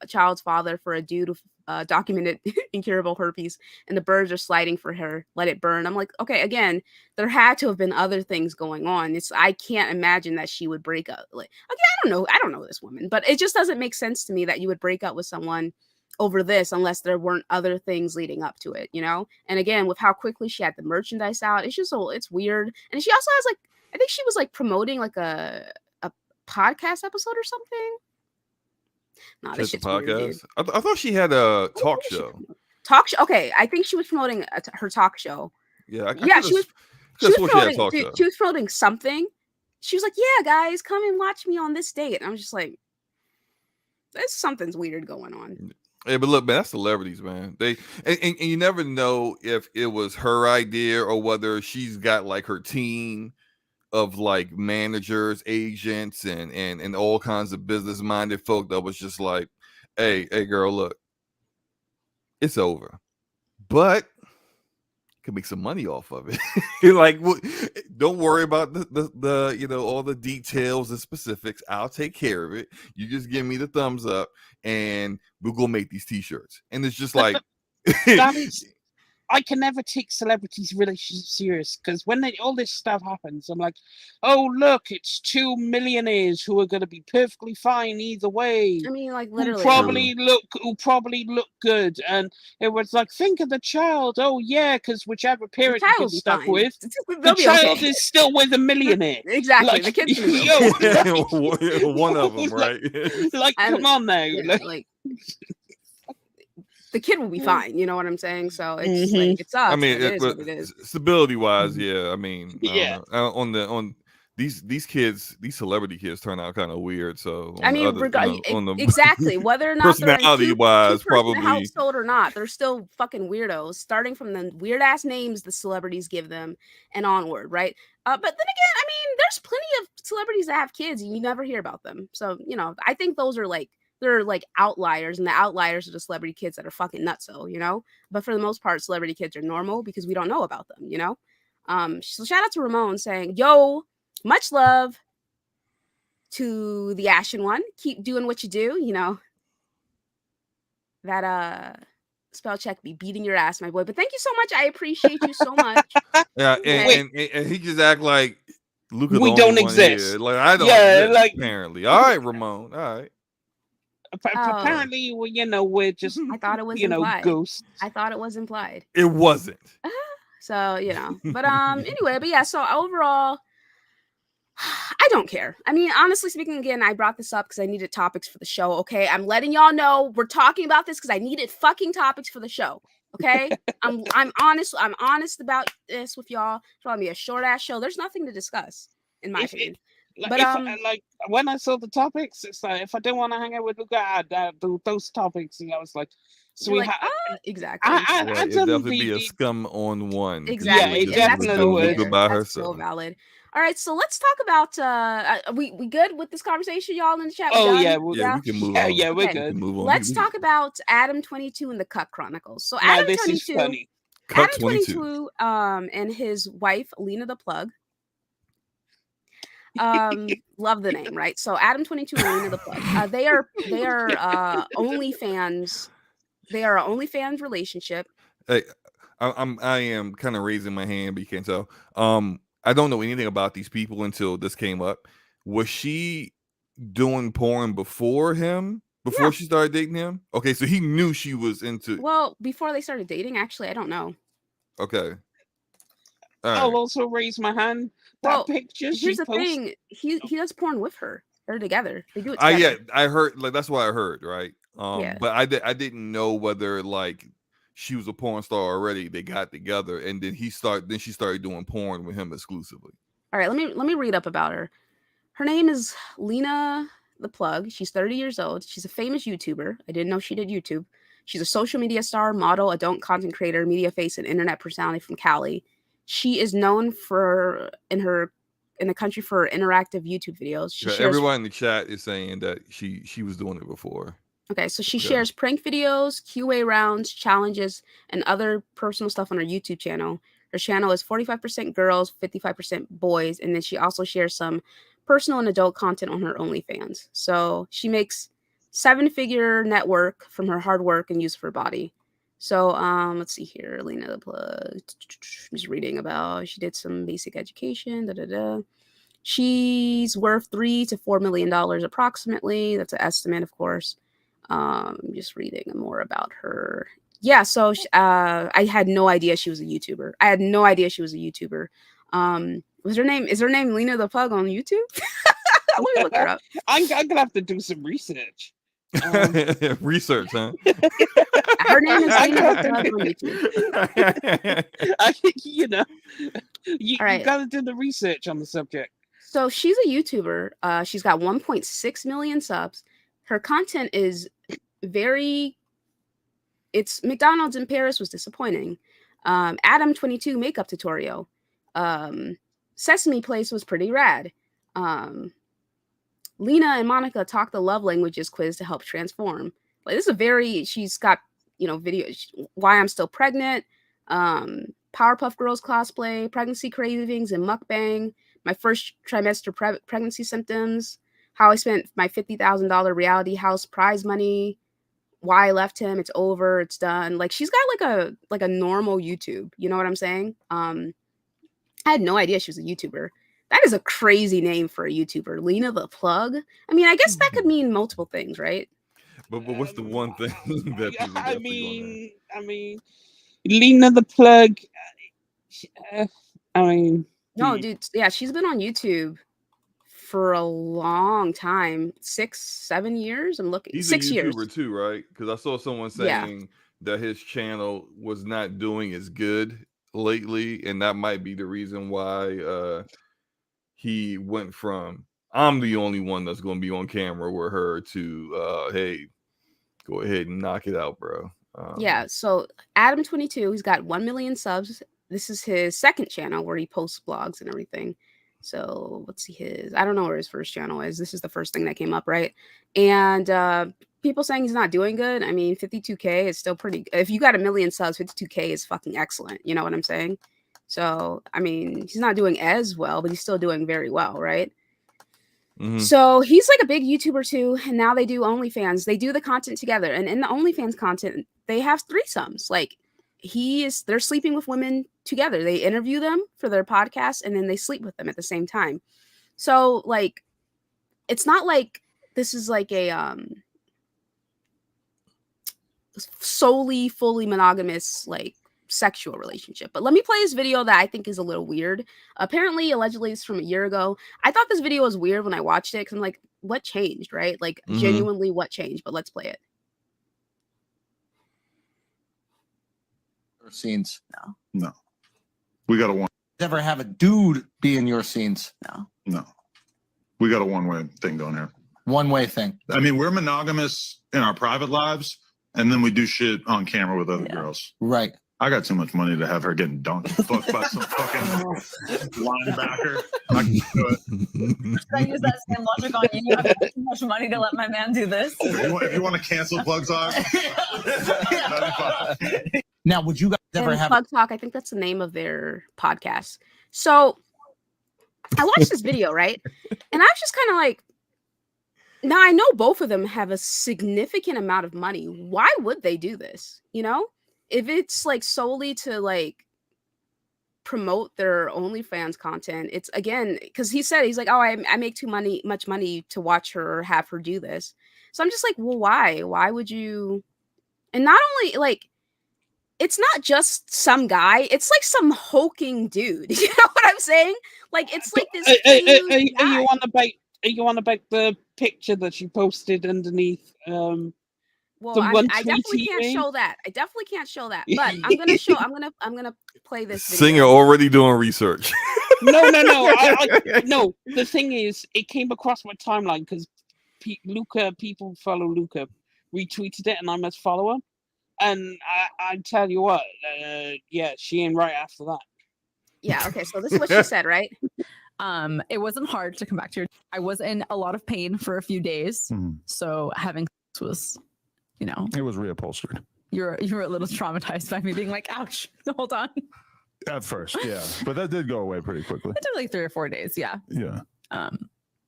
child's father for a dude with documented incurable herpes, and the birds are sliding for her. Let it burn. I'm like, okay, again, there had to have been other things going on. I can't imagine that she would break up. Like, okay, I don't know this woman, but it just doesn't make sense to me that you would break up with someone over this unless there weren't other things leading up to it, And again, with how quickly she had the merchandise out, it's weird. And she also has like, I think she was like promoting like a podcast episode or something. No, this shit's weird, dude. I thought she had a talk show. Okay, I think she was promoting her talk show. Yeah, she was promoting something. She was like, "Yeah, guys, come and watch me on this date." And I was just like, something's weird going on. Yeah, but look, man, that's celebrities, man. And you never know if it was her idea or whether she's got like her team of like managers, agents, and all kinds of business minded folk that was just like, hey, girl, look, it's over, but you can make some money off of it. Like, don't worry about the all the details and specifics. I'll take care of it. You just give me the thumbs up, and we'll go make these t-shirts. And it's just like, I can never take celebrities' relationships serious because when all this stuff happens, I'm like, oh, look, it's two millionaires who are going to be perfectly fine either way. I mean, like, literally. Who probably look good. And it was like, think of the child. Oh, yeah, because whichever parent you get stuck with, the child is still with a millionaire. Exactly. Like, the kid's one of them, right? Like, come on now. Yeah, like the kid will be fine, you know what I'm saying? So it's like, it sucks. I mean, it is what it is. Stability wise, yeah. I mean, on these kids, these celebrity kids turn out kind of weird. So I mean, exactly, whether or not personality wise, probably household or not, they're still fucking weirdos. Starting from the weird ass names the celebrities give them and onward, right? But then again, I mean, there's plenty of celebrities that have kids and you never hear about them. So I think those are like. They're like outliers, and the outliers are the celebrity kids that are fucking nutso, But for the most part, celebrity kids are normal because we don't know about them, So shout out to Ramon saying, yo, much love to the Ashen one. Keep doing what you do, That spell check be beating your ass, my boy. But thank you so much. I appreciate you so much. Yeah, and he just act like Luca. We don't exist. Like I don't. Exist, like apparently. All right, Ramon. All right. Apparently, we're just. I thought it was implied. Ghosts. I thought it was implied. It wasn't. So but anyway, but yeah. So overall, I don't care. I mean, honestly speaking, again, I brought this up because I needed topics for the show. Okay, I'm letting y'all know we're talking about this because I needed fucking topics for the show. Okay, I'm honest. I'm honest about this with y'all. It's gonna be a short ass show. There's nothing to discuss in my opinion. Like when I saw the topics, it's like if I didn't want to hang out with Luca, I'd do those topics, and I was like, exactly. It'd definitely be a scum on one. Exactly. Yeah, it definitely would. By herself. So valid. All right, so let's talk about. We good with this conversation, y'all in the chat? Oh yeah, we can move on. Yeah, we're good. Let's talk about Adam22 and the Cuck Chronicles. So Adam22, Adam22, and his wife Lena the Plug. Love the name, right? So Adam22 and Lena the Plug. They are OnlyFans. They are an OnlyFans relationship. Hey, I am kind of raising my hand, but you can't tell. I don't know anything about these people until this came up. Was she doing porn before him? Before she started dating him? Okay, so he knew she was into. Well, before they started dating, actually, I don't know. Okay. I'll also raise my hand. That picture. Here's the thing: he does porn with her. They're together. They do it together. I heard. Like that's what I heard, right? But I didn't know whether like she was a porn star already. They got together, and then she started doing porn with him exclusively. All right, let me read up about her. Her name is Lena the Plug. She's 30 years old. She's a famous YouTuber. I didn't know she did YouTube. She's a social media star, model, adult content creator, media face, and internet personality from Cali. She is known for in the country for interactive YouTube videos. She shares, everyone in the chat is saying that she was doing it before. Okay, so she shares prank videos, QA rounds, challenges, and other personal stuff on her YouTube channel. Her channel is 45% girls, 55% boys, and then she also shares some personal and adult content on her OnlyFans. So she makes 7-figure net work from her hard work and use of her body. So let's see here, Lena the Plug. I'm just reading about. She did some basic education. She's worth $3 to $4 million approximately. That's an estimate, of course. Just reading more about her. Yeah, so I had no idea she was a YouTuber. Is her name Lena the Plug on YouTube? Let me look her up. I'm gonna have to do some research. Research, huh? Her name is Lena the Plug on YouTube. You right. gotta do the research on the subject. So she's a YouTuber. She's got 1.6 million subs. Her content is it's McDonald's in Paris was disappointing. Adam22 makeup tutorial. Sesame Place was pretty rad. Lena and Monica talk the love languages quiz to help transform. Like this is she's got, videos, why I'm still pregnant, Powerpuff Girls cosplay, pregnancy cravings and mukbang, my first trimester pregnancy symptoms, how I spent my $50,000 reality house prize money, why I left him, it's over, it's done. Like she's got like a normal YouTube, you know what I'm saying? I had no idea she was a YouTuber. That is a crazy name for a YouTuber, Lena the Plug. I mean, I guess that could mean multiple things, right? But what's the one thing that people I mean, Lena the Plug. No, dude. Yeah, she's been on YouTube for a long time, 6-7 years. I'm looking. He's 6 a years YouTuber too, right? Because I saw someone saying that his channel was not doing as good lately, and that might be the reason why he went from I'm the only one that's going to be on camera with her to hey, go ahead and knock it out, bro. Yeah, so Adam22, he's got 1 million subs. This is his second channel where he posts blogs and everything. So let's see I don't know where his first channel is. This is the first thing that came up, right? And people saying he's not doing good. I mean, 52K is still pretty. If you got 1 million subs, 52K is fucking excellent. You know what I'm saying? So, I mean, he's not doing as well, but he's still doing very well, right? Mm-hmm. So he's like a big YouTuber too, and now they do OnlyFans. They do the content together, and in the OnlyFans content, they have threesomes. Like they're sleeping with women together. They interview them for their podcast, and then they sleep with them at the same time. So like, it's not like this is like a solely fully monogamous like sexual relationship. But let me play this video that I think is a little weird. Apparently, allegedly, it's from a year ago. I thought this video was weird when I watched it because I'm like, what changed, right? Like, genuinely, what changed? But let's play it. Scenes? No. We got a one. Ever have a dude be in your scenes? No. We got a one-way thing going here. One-way thing. I mean, we're monogamous in our private lives, and then we do shit on camera with other girls. Right. I got too much money to have her getting dunked fucked by some fucking linebacker. I can do it. Should I use that same logic on you? I've got too much money to let my man do this. If you want to cancel Plug Talk, now, would you guys ever have Plug Talk? I think that's the name of their podcast. So I watched this video, right? And I was just kind of like, now I know both of them have a significant amount of money. Why would they do this? You know? If it's like solely to like promote their OnlyFans content, it's again because he's like, oh, I make too much money to watch her or have her do this. So I'm just like, well, why? Why would you? And not only like, it's not just some guy; it's like some hulking dude. You know what I'm saying? Like it's like this. Are you on about the picture that she posted underneath? Well, I definitely can't show that. But I'm gonna play this video. Singer already doing research. No. No. The thing is, it came across my timeline because people follow Luca, retweeted it, and I must follow her. And I tell you what, yeah, she ain't right after that. Yeah. Okay. So this is what she said, right? It wasn't hard to come back to your. I was in a lot of pain for a few days, so having sex was, it was reupholstered. You're a little traumatized by me being like, ouch, hold on. At first, yeah, but that did go away pretty quickly. It took like 3 or 4 days, yeah. Yeah.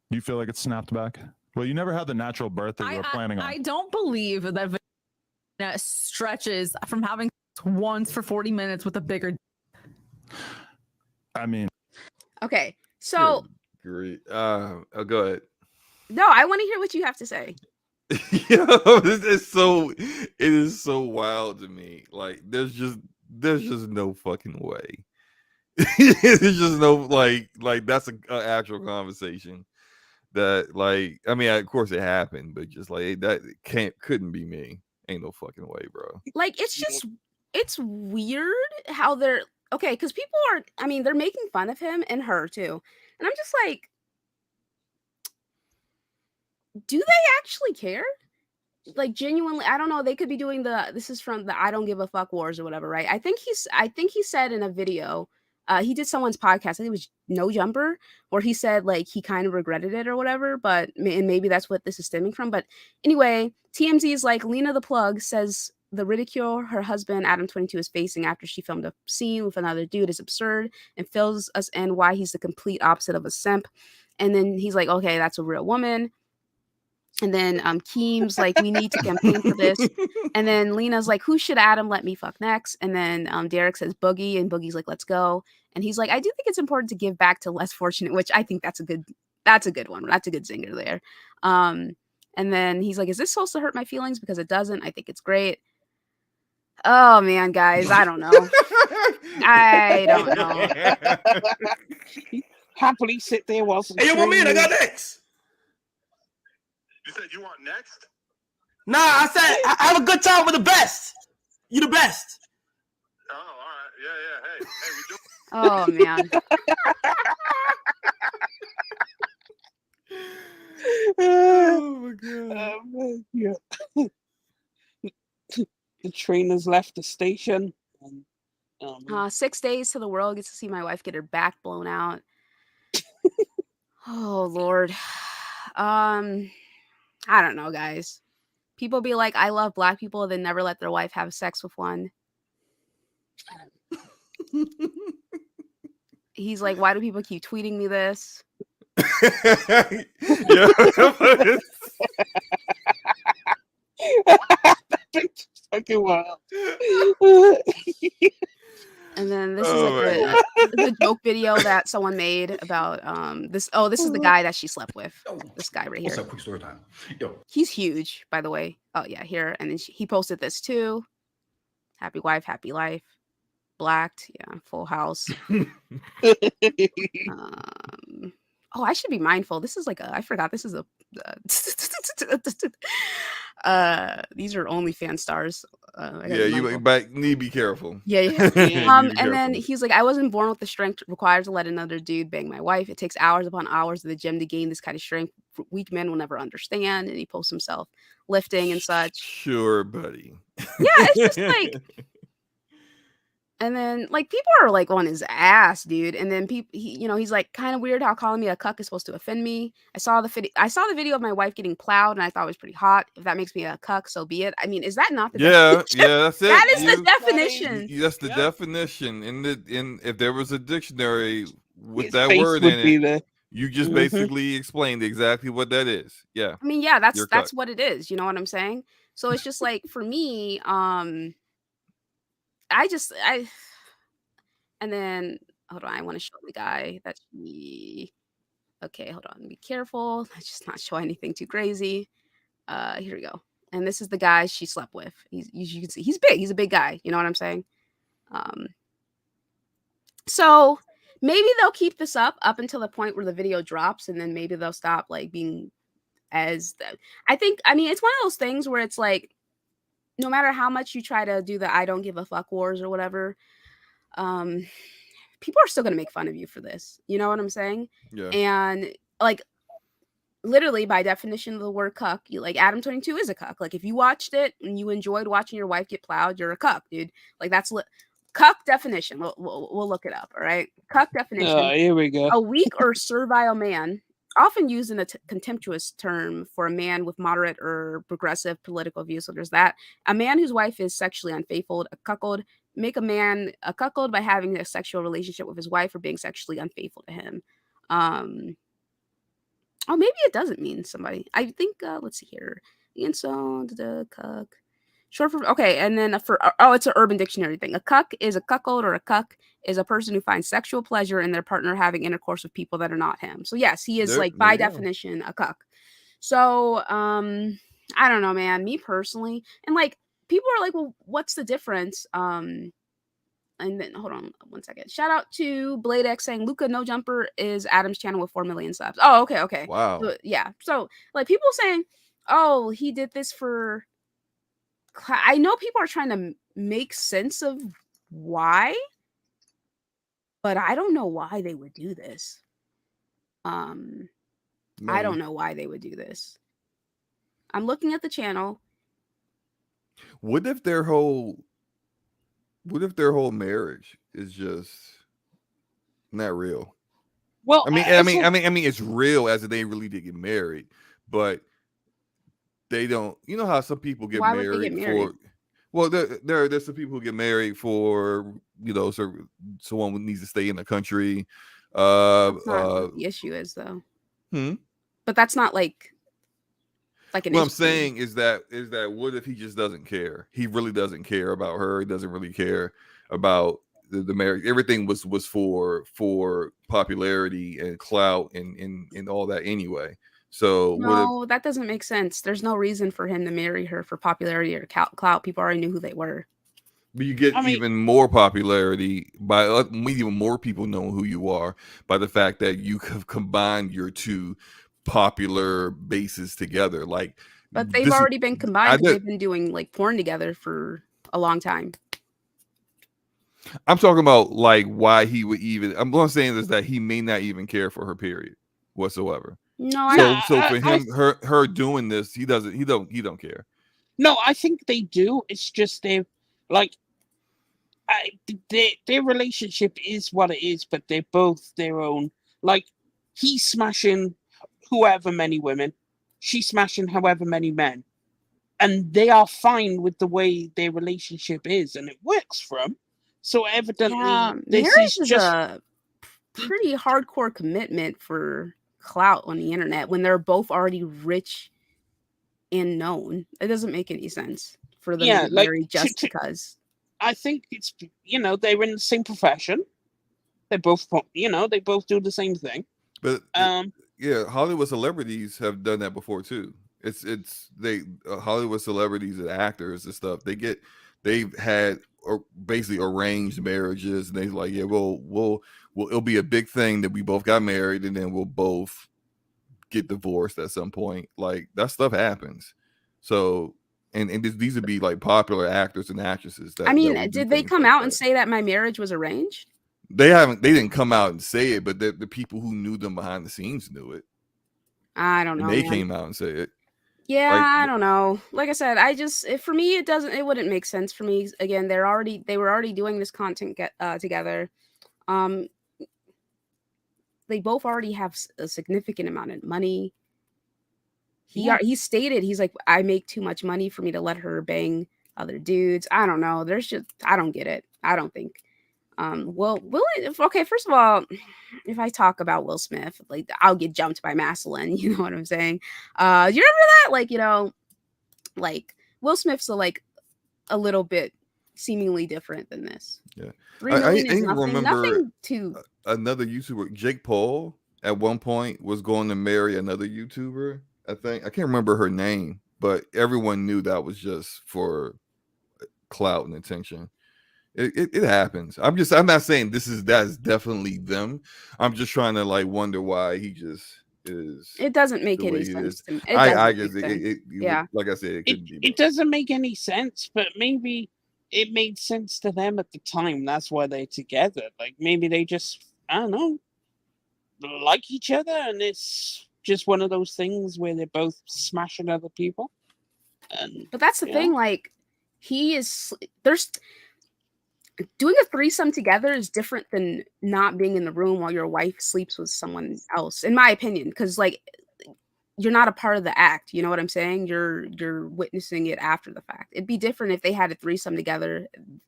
You feel like it snapped back? Well, you never had the natural birth that you were planning on. I don't believe that vagina stretches from having sex once for 40 minutes with a bigger. I mean, okay. So great. Go ahead. No, I want to hear what you have to say. Yo, it is so wild to me. Like, there's just no fucking way. There's just no like that's an actual conversation that, like, I mean, of course it happened, but just like that couldn't be me. Ain't no fucking way, bro. Like, it's weird how they're okay, because people are, I mean, they're making fun of him and her too. And I'm just like, do they actually care? Like, genuinely, I don't know. They could be doing this is from the I don't give a fuck wars or whatever, right? I think he said in a video, he did someone's podcast, I think it was No Jumper, where he said like he kind of regretted it or whatever, and maybe that's what this is stemming from. But anyway, TMZ is like, Lena the Plug says the ridicule her husband Adam22 is facing after she filmed a scene with another dude is absurd and fills us in why he's the complete opposite of a simp. And then he's like, okay, that's a real woman. And then Keem's like, we need to campaign for this. And then Lena's like, who should Adam let me fuck next? And then Derek says Boogie, and Boogie's like, let's go. And he's like, I do think it's important to give back to less fortunate, which I think that's a good one. That's a good zinger there. And then he's like, is this supposed to hurt my feelings? Because it doesn't. I think it's great. Oh man, guys, I don't know. I don't know. Happily sit there while some. Hey, you want me? I got next. You said you want next? Nah, I said I have a good time with the best. You the best. Oh, all right. Yeah, yeah. Hey, we do. Oh man. Oh my god. Yeah. The trainers left the station. And, 6 days to the world gets to see my wife get her back blown out. Oh Lord. I don't know, guys. People be like, I love black people, then never let their wife have sex with one. He's like, why do people keep tweeting me this? That's fucking wild. And then this is like the joke video that someone made about this. Oh, this is the guy that she slept with. This guy right here. What's up? Quick story time. Yo. He's huge, by the way. Oh yeah, here. And then he posted this too. Happy wife, happy life. Blacked, yeah, full house. Oh, I should be mindful. This is like I forgot. This is a. These are OnlyFans stars. Yeah, you need to be careful. Yeah. And then he's like, I wasn't born with the strength required to let another dude bang my wife. It takes hours upon hours of the gym to gain this kind of strength. Weak men will never understand. And he posts himself lifting and such. Sure, buddy. Yeah, it's just like. And then, like, people are, like, on his ass, dude. And then, he's, like, kind of weird how calling me a cuck is supposed to offend me. I saw the video of my wife getting plowed, and I thought it was pretty hot. If that makes me a cuck, so be it. I mean, is that not the definition? Yeah, that's it. That is the definition. That's the definition. In if there was a dictionary with His that face word would in be it, there. you just basically explained exactly what that is. Yeah. I mean, yeah, that's You're cuck. what it is. You know what I'm saying? So it's just like, for me, and then hold on, I want to show the guy that okay, hold on, be careful. Let's just not show anything too crazy. Here we go. And this is the guy she slept with. You can see he's big. He's a big guy. You know what I'm saying? So maybe they'll keep this up until the point where the video drops, and then maybe they'll stop like being it's one of those things where it's like, no matter how much you try to do the I don't give a fuck wars or whatever, people are still gonna make fun of you for this. You know what I'm saying? Yeah. And like literally by definition of the word cuck, you like Adam22 is a cuck. Like if you watched it and you enjoyed watching your wife get plowed, you're a cuck, dude. Like that's cuck definition. We'll look it up. All right. Cuck definition. Here we go. A weak or servile man, often used in a contemptuous term for a man with moderate or progressive political views. So there's that. A man whose wife is sexually unfaithful, a cuckold. Make a man a cuckold by having a sexual relationship with his wife or being sexually unfaithful to him. Oh, maybe it doesn't mean somebody. I think, let's see here. And so, the cuck. Short for, okay, and then it's an Urban Dictionary thing. A cuck is a cuckold, or a cuck is a person who finds sexual pleasure in their partner having intercourse with people that are not him. So, yes, he is, like, by definition, a cuck. So, I don't know, man. Me personally, and, like, people are like, well, what's the difference? And then hold on one second. Shout out to Blade X saying Luca No Jumper is Adam's channel with 4 million subs. Oh, okay. Wow. So, yeah. So like people saying, oh, he did this for. I know people are trying to make sense of why, but I don't know why they would do this. I don't know why they would do this. I'm looking at the channel. What if their whole marriage is just not real? Well, I mean, it's real as they really did get married, but they don't. You know how some people get Why married would they get married? for? Well, there's some people who get married for so someone who needs to stay in the country. That's not what the issue is though. But that's not like an what issue. I'm saying is that what if he just doesn't care? He really doesn't care about her. He doesn't really care about the marriage. Everything was for popularity and clout and all that anyway. So no, that doesn't make sense. There's no reason for him to marry her for popularity or clout. People already knew who they were. But you get even more popularity by even more people knowing who you are by the fact that you have combined your two popular bases together. Like, but they've already been combined. They've been doing like porn together for a long time. I'm talking about like why he would even. What I'm saying is that he may not even care for her, period, whatsoever. No, so for him, her doing this, he don't care. No, I think they do. It's just they're like, their relationship is what it is, but they're both their own. Like, he's smashing however many women, she's smashing however many men, and they are fine with the way their relationship is, and it works for them. So evidently, marriage is a pretty hardcore commitment for clout on the internet when they're both already rich and known. It doesn't make any sense for them to get married just because. I think it's they're in the same profession. They both they both do the same thing. But Hollywood celebrities have done that before too. Hollywood celebrities and actors and stuff. They've had basically arranged marriages, and they're like, yeah, we'll it'll be a big thing that we both got married, and then we'll both get divorced at some point. Like, that stuff happens. So, and these would be like popular actors and actresses. Did they come out and say that my marriage was arranged? They didn't come out and say it, but the people who knew them behind the scenes knew it. I don't know. And they came out and said it. Yeah, I don't know. Like I said, for me, it wouldn't make sense for me. Again, they were already doing this content together. They both already have a significant amount of money. He stated, he's like, I make too much money for me to let her bang other dudes. I don't know. I don't get it. I don't think. Okay, first of all, if I talk about Will Smith, like, I'll get jumped by Maslin. You know what I'm saying? You remember that? Like, like Will Smith's a little bit seemingly different than this. Yeah. 3 million is remember nothing to another YouTuber, Jake Paul, at one point was going to marry another YouTuber. I can't remember her name, but everyone knew that was just for clout and attention. It happens. I'm not saying that's definitely them. I'm just trying to wonder why he just is. It doesn't make any sense to me. I guess yeah. Like I said, it doesn't make any sense, but maybe it made sense to them at the time. That's why they're together. Like maybe they just, I don't know, like each other, and it's just one of those things where they're both smashing other people. And But that's the thing, like there's doing a threesome together is different than not being in the room while your wife sleeps with someone else, in my opinion, because like you're not a part of the act. You know what I'm saying? You're witnessing it after the fact. It'd be different if they had a threesome together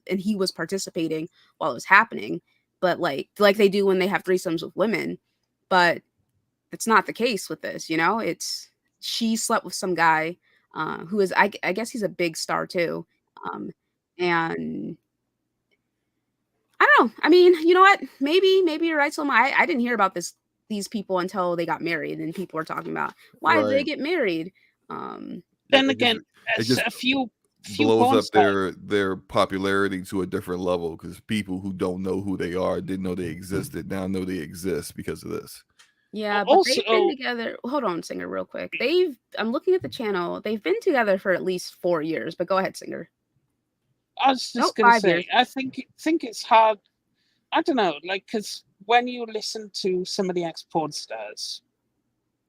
and he was participating while it was happening, but like they do when they have threesomes with women. But it's not the case with this. You know, it's she slept with some guy who is I guess he's a big star too, and I don't know. I mean, you know what? Maybe you're right, Selma. I didn't hear about these people until they got married, and people were talking about why did they Right. get married. then again, it just a few blows porn up stars. their popularity to a different level because people who don't know who they are, didn't know they existed, now know they exist because of this. Yeah, but Also, they've been together. Hold on, Singer, real quick. I'm looking at the channel. They've been together for at least 4 years. But go ahead, Singer. I was just Nope, gonna 5 say, years. I think it's hard. I don't know, like, because when you listen to some of the ex-porn stars,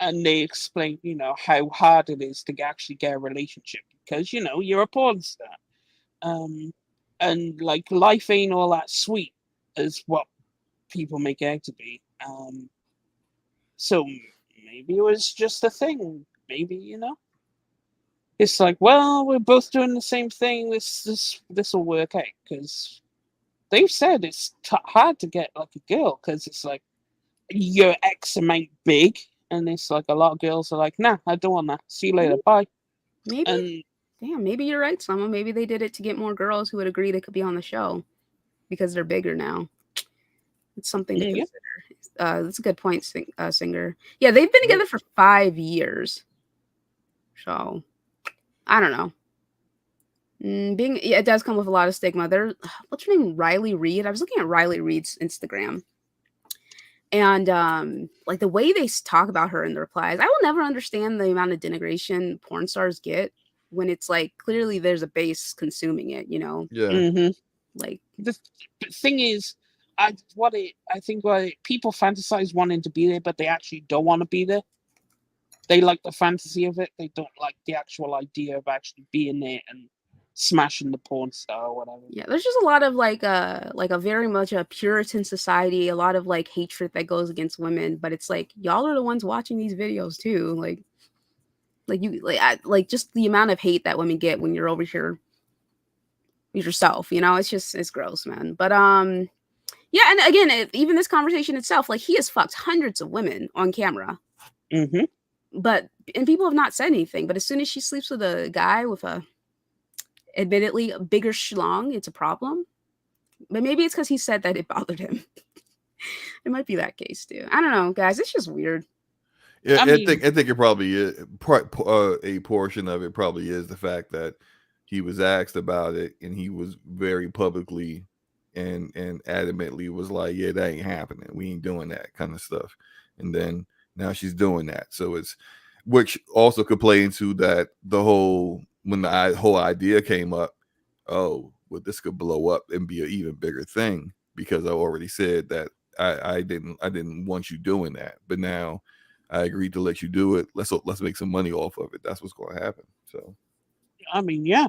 and they explain, you know, how hard it is to actually get a relationship because you know you're a porn star, and like life ain't all that sweet as what people make it out to be. So maybe it was just a thing. Maybe you know, it's like, well, we're both doing the same thing. This will work out because they've said it's hard to get like a girl because it's like you're X amount big, and it's like a lot of girls are like, nah, I don't want that. See you later, bye. Maybe. And Damn, maybe you're right, Selma. Maybe they did it to get more girls who would agree they could be on the show because they're bigger now. It's something to consider. That's a good point, Singer. Yeah, they've been together for 5 years. So, I don't know. It does come with a lot of stigma. What's her name? Riley Reid. I was looking at Riley Reid's Instagram, and like the way they talk about her in the replies, I will never understand the amount of denigration porn stars get when it's like clearly there's a base consuming it. You know? Yeah. Like the thing is, I think people fantasize wanting to be there, but they actually don't want to be there. They like the fantasy of it. They don't like the actual idea of actually being there and smashing the porn star or whatever. Yeah, there's just a lot of like a very much a Puritan society, a lot of like hatred that goes against women, but it's like y'all are the ones watching these videos too. Like just the amount of hate that women get when you're over here yourself, you know, it's gross, man. But yeah, and again, even this conversation itself, like he has fucked hundreds of women on camera. But people have not said anything. But as soon as she sleeps with a guy with admittedly a bigger schlong, it's a problem. But maybe it's because he said that it bothered him. It might be that case too. I don't know, guys. It's just weird. Yeah, I think it probably is. A portion of it probably is the fact that he was asked about it and he was very publicly and adamantly was like, "Yeah, that ain't happening. We ain't doing that kind of stuff." And then now she's doing that. So it's, which also could play into that when the whole idea came up. Oh, well, this could blow up and be an even bigger thing because I already said that I didn't want you doing that, but now I agreed to let you do it. Let's make some money off of it. That's what's going to happen. So, I mean, yeah,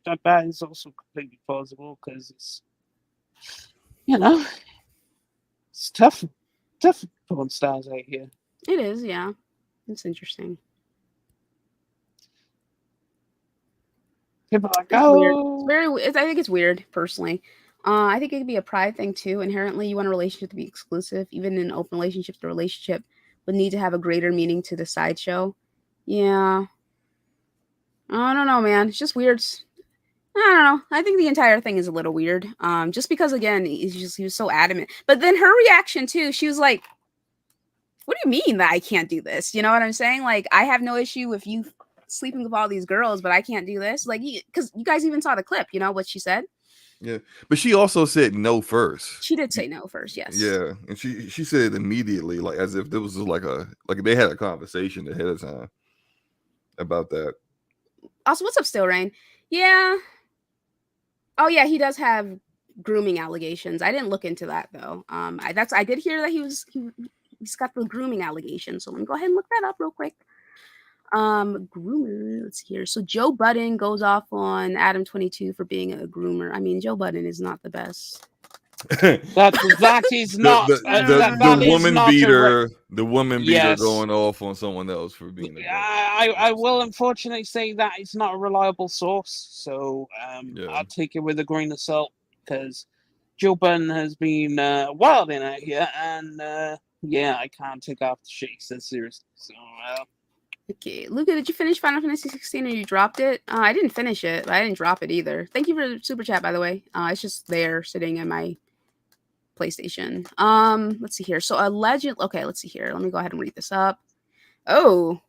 that is also completely plausible because it's, you know, it's tough porn stars out here. It is, yeah. It's interesting. People are like, it's weird. I think it's weird, personally. I think it could be a pride thing too. Inherently, you want a relationship to be exclusive. Even in open relationships, the relationship would need to have a greater meaning to the sideshow. Yeah. I don't know, man. It's just weird. I don't know. I think the entire thing is a little weird. Just because, again, he was so adamant. But then her reaction too, she was like, "What do you mean that I can't do this?" You know what I'm saying? Like, I have no issue with you sleeping with all these girls, but I can't do this. Like, because you guys even saw the clip. You know what she said? Yeah, but she also said no first. She did say no first, yes. Yeah, and she said it immediately, like as if there was like they had a conversation ahead of time about that. Also, what's up, Still Rain? Yeah. Oh yeah, he does have grooming allegations. I didn't look into that though. I did hear that he's got the grooming allegations. So let me go ahead and look that up real quick. Groomer. Let's see here. So Joe Budden goes off on Adam22 for being a groomer. I mean, Joe Budden is not the best. That is not the woman beater. The woman beater Yes. going off on someone else for being. I will unfortunately say that it's not a reliable source, so I'll take it with a grain of salt because Joe Budden has been wilding out here, and yeah, I can't take off the shit he says seriously. So. Okay, Luca, did you finish Final Fantasy 16 or you dropped it? I didn't finish it, but I didn't drop it either. Thank you for the super chat, by the way. It's just there sitting in my PlayStation. Let's see here. So a legend. Okay, let's see here. Let me go ahead and read this up. Oh.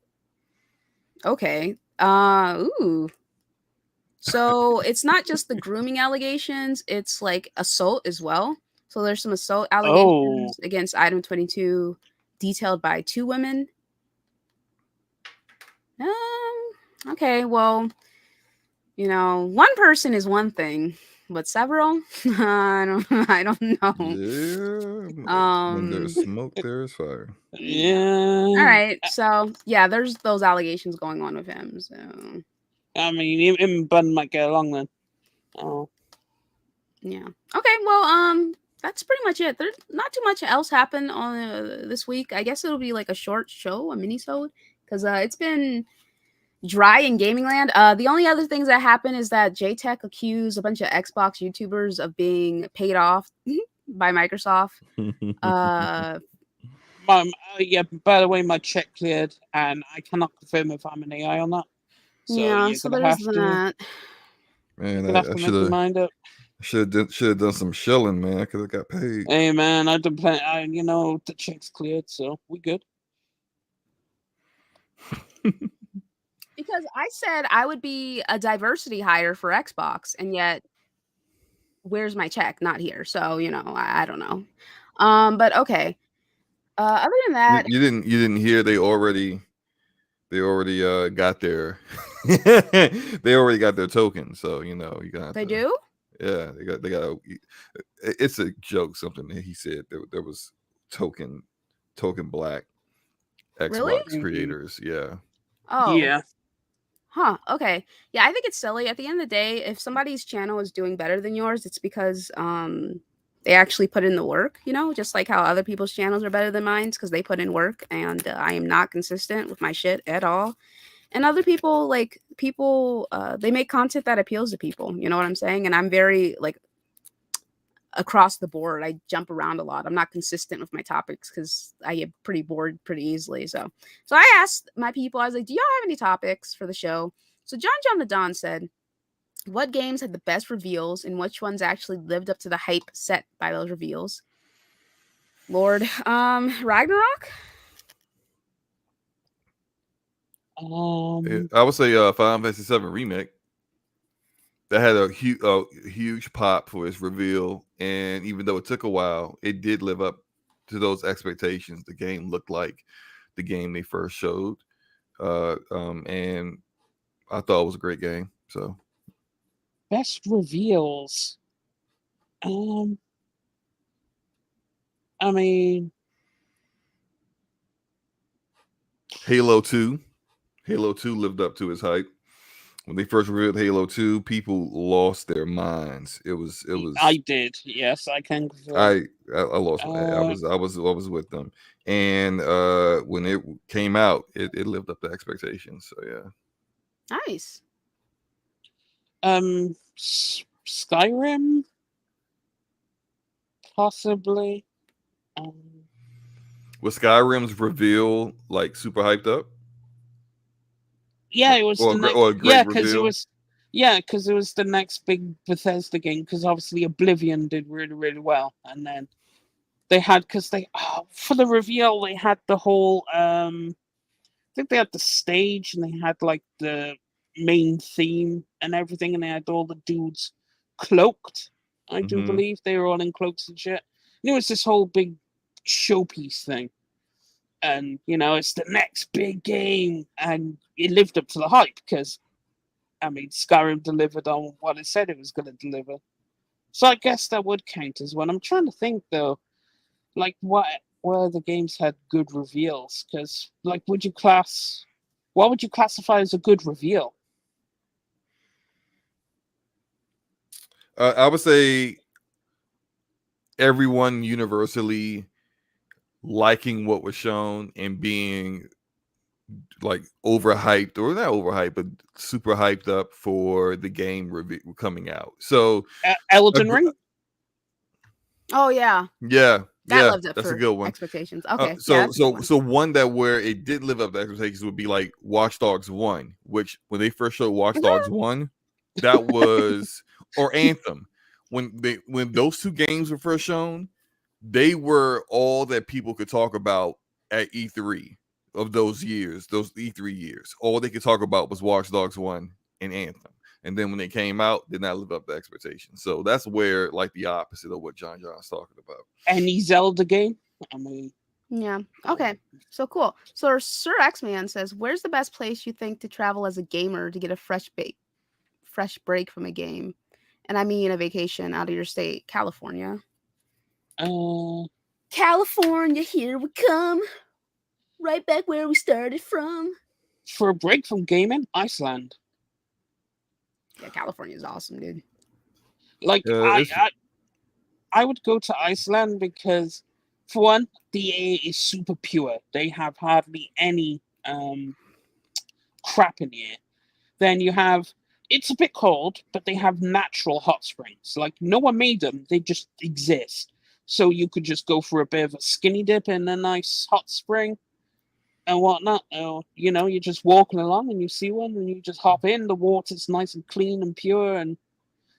Okay. Ooh. So it's not just the grooming allegations, it's like assault as well. So there's some assault allegations against Adam22 detailed by 2 women. Okay, well, you know, one person is one thing, but several, I don't know. Yeah. When there's smoke, there's fire. Yeah. All right. So yeah, there's those allegations going on with him. So I mean, him and Budden might get along then. Oh. Yeah. Okay. Well, that's pretty much it. There's not too much else happened on this week. I guess it'll be like a short show, a mini-sode, because it's been dry in gaming land. The only other things that happened is that JTech accused a bunch of Xbox YouTubers of being paid off by Microsoft. Yeah, by the way, my check cleared, and I cannot confirm if I'm an AI or not. So yeah, so there's that. Man, I should have mind up. Should have done some shilling, man. I could have got paid. Hey, man, I did plan. You know, the check's cleared, so we good. Because I said I would be a diversity hire for Xbox, and yet where's my check? Not here. So, you know, I don't know. But okay. Other than that, you didn't hear they already got their they already got their token. So, you know, you got they do? Yeah, they got it's a joke, something that he said there was token black Xbox creators. Yeah. Oh. Yeah. Huh. Okay. Yeah, I think it's silly. At the end of the day, if somebody's channel is doing better than yours, it's because they actually put in the work, you know, just like how other people's channels are better than mine because they put in work, and I am not consistent with my shit at all. And other people, they make content that appeals to people, you know what I'm saying? And I'm very like across the board. I jump around a lot. I'm not consistent with my topics because I get pretty bored pretty easily. So I asked my people, I was like, do y'all have any topics for the show? So John the Don said, what games had the best reveals and which ones actually lived up to the hype set by those reveals? Lord, Ragnarok? I would say Final Fantasy 7 Remake. That had a huge pop for its reveal, and even though it took a while, it did live up to those expectations. The game looked like the game they first showed, and I thought it was a great game. So, best reveals. I mean, Halo 2 lived up to its hype. When they first revealed Halo 2, people lost their minds. It was. I did. Yes, I can. I lost. I was with them, and when it came out, it lived up to expectations. So yeah. Nice. Skyrim, possibly. Was Skyrim's reveal like super hyped up? Yeah, it was. Because it was. Yeah, because it was the next big Bethesda game. Because obviously Oblivion did really, really well, and then they had for the reveal they had the whole. I think they had the stage and they had like the main theme and everything, and they had all the dudes cloaked. I do believe they were all in cloaks and shit. And it was this whole big showpiece thing. And, you know, it's the next big game. And it lived up to the hype because I mean, Skyrim delivered on what it said it was going to deliver. So I guess that would count as one. I'm trying to think, though, like, what other games had good reveals? Because, like, what would you classify as a good reveal? I would say everyone universally liking what was shown and being like overhyped, or not overhyped, but super hyped up for the game coming out. So Elden Ring? Oh yeah, yeah, that lived up that's for a good one. expectations. Okay, So one that where it did live up to expectations would be like Watch Dogs 1, which when they first showed Watch Dogs 1, that was or Anthem. When those two games were first shown, they were all that people could talk about at E3 of those years, those E3 years. All they could talk about was Watch Dogs 1 and Anthem. And then when they came out, did not live up to expectations. So that's where, like, the opposite of what John's talking about. Any Zelda game? I mean, yeah. Okay, so cool. So Sir X-Man says, where's the best place you think to travel as a gamer to get a fresh break from a game? And I mean a vacation out of your state. California. California, here we come. Right back where we started from. For a break from gaming, Iceland. Yeah, California is awesome, dude. Like, I would go to Iceland because, for one, the air is super pure. They have hardly any crap in the air. Then you have, it's a bit cold, but they have natural hot springs. Like, no one made them, they just exist. So you could just go for a bit of a skinny dip in a nice hot spring and whatnot. You know, you're just walking along and you see one and you just hop in. The water's nice and clean and pure, and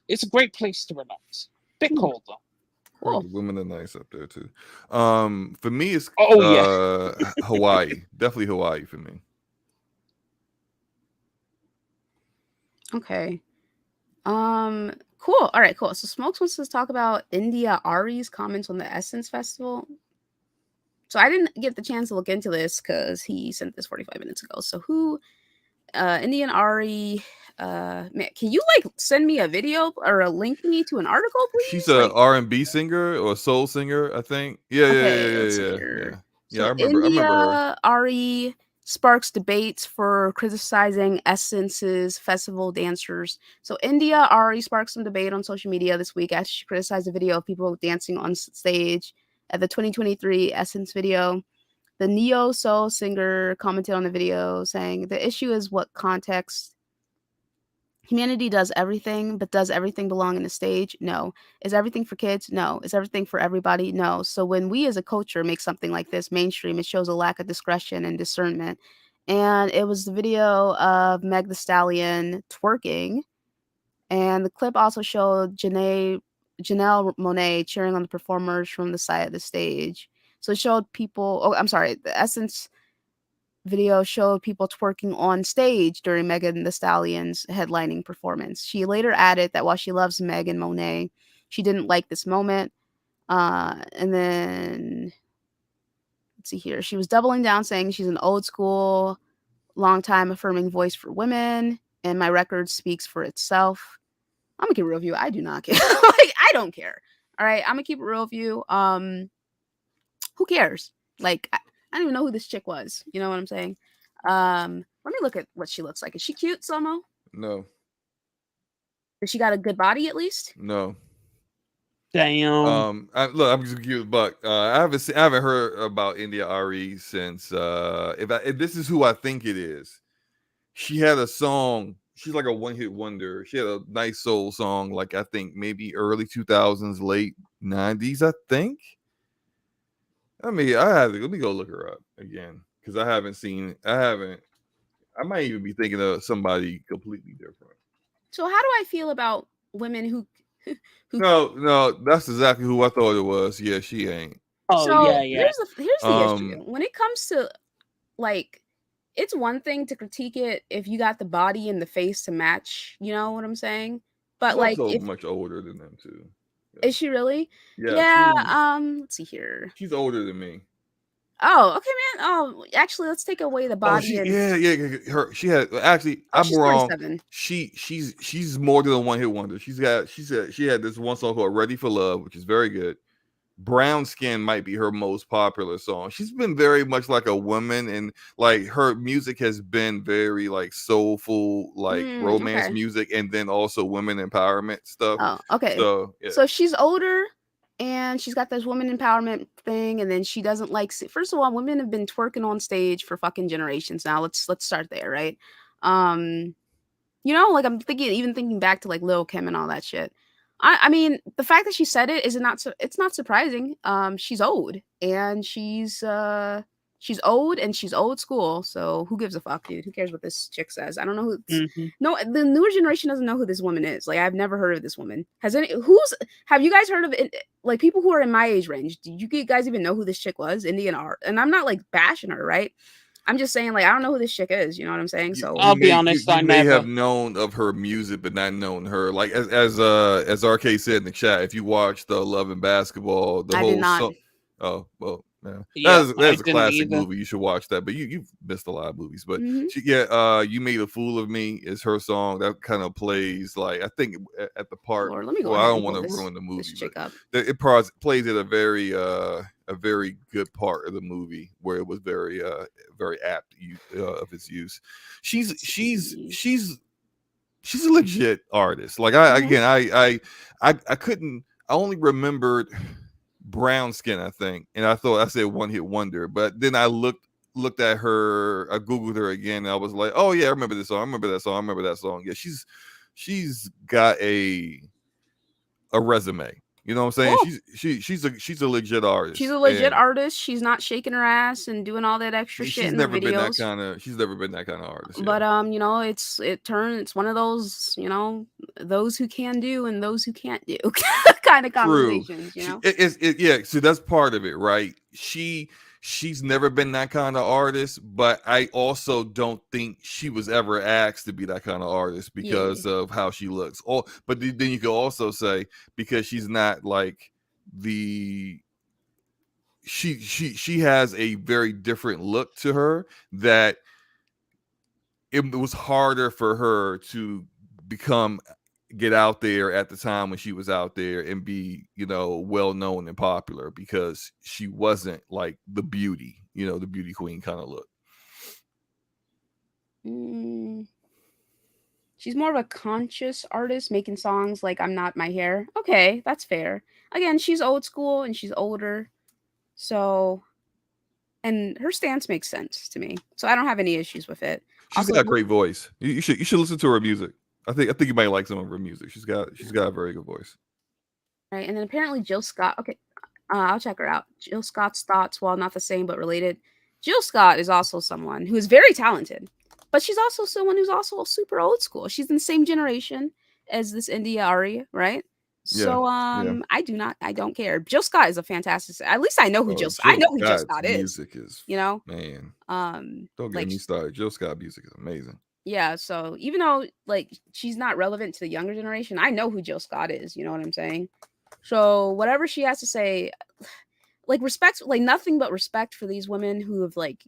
it's a great place to relax. Bit cold though. Cool. The women are nice up there too. For me, it's Hawaii. Definitely Hawaii for me. Okay. Cool. All right, cool. So Smokes wants to talk about India Ari's comments on the Essence Festival. So I didn't get the chance to look into this because he sent this 45 minutes ago. So who Indian Ari, man, can you like send me a video or a link me to an article, please? She's a R&B singer or a soul singer, I think. Yeah. So I remember her. Ari sparks debates for criticizing Essence's festival dancers. So India Ari sparked some debate on social media this week after she criticized a video of people dancing on stage at the 2023 Essence video. The neo soul singer commented on the video saying, the issue is what context. Humanity does everything, but does everything belong in the stage? No. Is everything for kids? No. Is everything for everybody? No. So when we as a culture make something like this mainstream, it shows a lack of discretion and discernment. And it was the video of Meg Thee Stallion twerking. And the clip also showed Janelle Monáe cheering on the performers from the side of the stage. So it showed people, the Essence video showed people twerking on stage during Megan Thee Stallion's headlining performance. She later added that while she loves Meg and Monet, she didn't like this moment. And then, let's see here. She was doubling down, saying she's an old school, long time affirming voice for women, and my record speaks for itself. I'm gonna keep it real with you. I do not care. Like, I don't care. All right, I'm gonna keep it real with you. Who cares? Like, I don't even know who this chick was. You know what I'm saying? Let me look at what she looks like. Is she cute, Somo? No. Has she got a good body at least? No. Damn. Look, I'm just gonna give you a buck. I haven't heard about India Ari since if this is who I think it is. She had a song. She's like a one-hit wonder. She had a nice soul song, like I think maybe early 2000s, late 90s, I think. I mean, let me go look her up again because I might even be thinking of somebody completely different. So how do I feel about women who No, that's exactly who I thought it was. Yeah, she ain't. Oh, so yeah. Here's the issue. When it comes to, like, it's one thing to critique it if you got the body and the face to match, you know what I'm saying? But She's like, also much older than them too. Is she really? Yeah. Let's see here. She's older than me. Oh, okay, man. Oh, actually, let's take away the Oh, body. she And she had actually. oh, I'm she's wrong. 47. She's more than a one hit wonder. She said she had this one song called "Ready for Love," which is very good. Brown Skin might be her most popular song. She's been very much like a woman, and like her music has been very like soulful, like romance Okay. music, and then also women empowerment stuff. Oh, okay. So yeah. So she's older, and she's got this woman empowerment thing, and then she doesn't like. First of all, women have been twerking on stage for fucking generations now. Let's start there, right? Like I'm thinking back to like Lil Kim and all that shit. I mean, the fact that she said it is not it's not surprising. She's old, and she's old, and she's old school. So who gives a fuck, dude? Who cares what this chick says? I don't know who. No, the newer generation doesn't know who this woman is. Like, I've never heard of this woman. Have you guys heard of it? Like, people who are in my age range, did you guys even know who this chick was? Indian art, and I'm not like bashing her, right? I'm just saying, like, I don't know who this chick is. You know what I'm saying? So I'll be honest, you I may never have known of her music, but not known her. Like as RK said in the chat, if you watch the Love and Basketball, the I whole did not. song. Oh well, man. Yeah, That's a didn't classic either. movie. You should watch that. But you've missed a lot of movies. But Mhm. You Made a Fool of Me is her song that kind of plays like I think at the part. Lord, let me go Well, I ahead don't and want pull to this ruin the movie, chick but up. it plays at a very good part of the movie where it was very apt of its use. She's a legit artist. Like I couldn't. I only remembered Brown Skin, I think, and I thought I said one hit wonder, but then I looked at her. I googled her again. And I was like, oh yeah, I remember this song. I remember that song. I remember that song. Yeah, she's got a resume. You know what I'm saying? Cool. She's a legit artist. She's a legit and artist. She's not shaking her ass and doing all that extra shit she's in the never been that videos. kind of. She's never been that kind of artist. Yeah. But it's one of those, those who can do and those who can't do kind of conversations, Yeah, so that's part of it, right? She's never been that kind of artist, but I also don't think she was ever asked to be that kind of artist because of how she looks. But then you could also say because she's not like she has a very different look to her that it was harder for her to get out there at the time when she was out there and be, well known and popular because she wasn't like the beauty, the beauty queen kind of look. She's more of a conscious artist making songs like I'm Not My Hair. Okay, that's fair. Again, she's old school and she's older. So, and her stance makes sense to me. So I don't have any issues with it. She's got a great voice. You should listen to her music. I think you might like some of her music. She's got a very good voice. Right, and then apparently Jill Scott. Okay, I'll check her out. Jill Scott's thoughts, while not the same but related. Jill Scott is also someone who is very talented, but she's also someone who's also super old school. She's in the same generation as this India Aria, right? So I don't care. Jill Scott is a fantastic. At least I know who Jill Scott is. Music is, man. Don't get me started. Jill Scott music is amazing. Yeah, so even though like she's not relevant to the younger generation, I know who Jill Scott is. You know what I'm saying? So whatever she has to say, like respect, like nothing but respect for these women who have like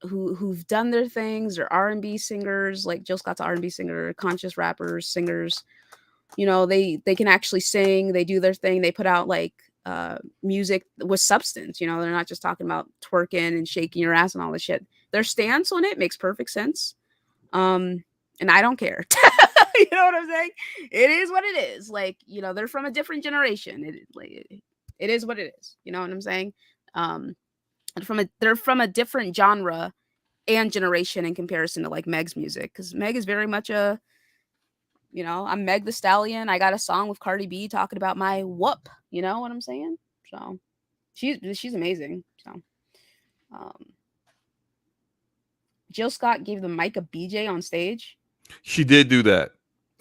who've done their things. They're R&B singers, like Jill Scott's R&B singer, conscious rappers, singers. They can actually sing. They do their thing. They put out like music with substance. They're not just talking about twerking and shaking your ass and all this shit. Their stance on it makes perfect sense. And I don't care. You know what I'm saying? It is what it is. Like, they're from a different generation. It is what it is. You know what I'm saying? They're from a different genre and generation in comparison to like Meg's music, because Meg is very much I'm Meg the Stallion. I got a song with Cardi B talking about my whoop. You know what I'm saying? So she's amazing. So Jill Scott gave the mic a BJ on stage. She did do that.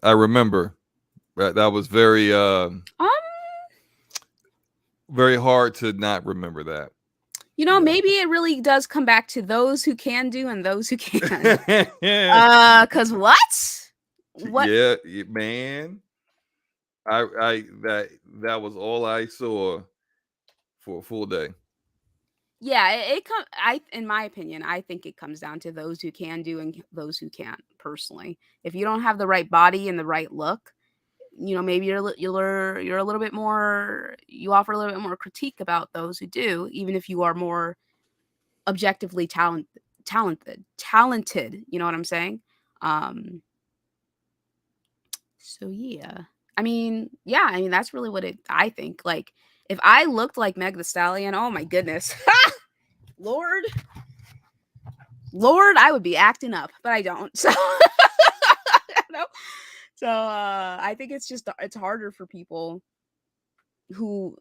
I remember. That was very very hard to not remember that. Maybe it really does come back to those who can do and those who can't. Cause what? Yeah, man. That was all I saw for a full day. Yeah, in my opinion, I think it comes down to those who can do and those who can't. Personally, if you don't have the right body and the right look, maybe you're a little bit more. You offer a little bit more critique about those who do, even if you are more objectively talented. You know what I'm saying? So yeah, I mean, that's really what I think. Like, if I looked like Meg Thee Stallion, oh my goodness, Lord, I would be acting up, but I don't. So, I think it's harder for people who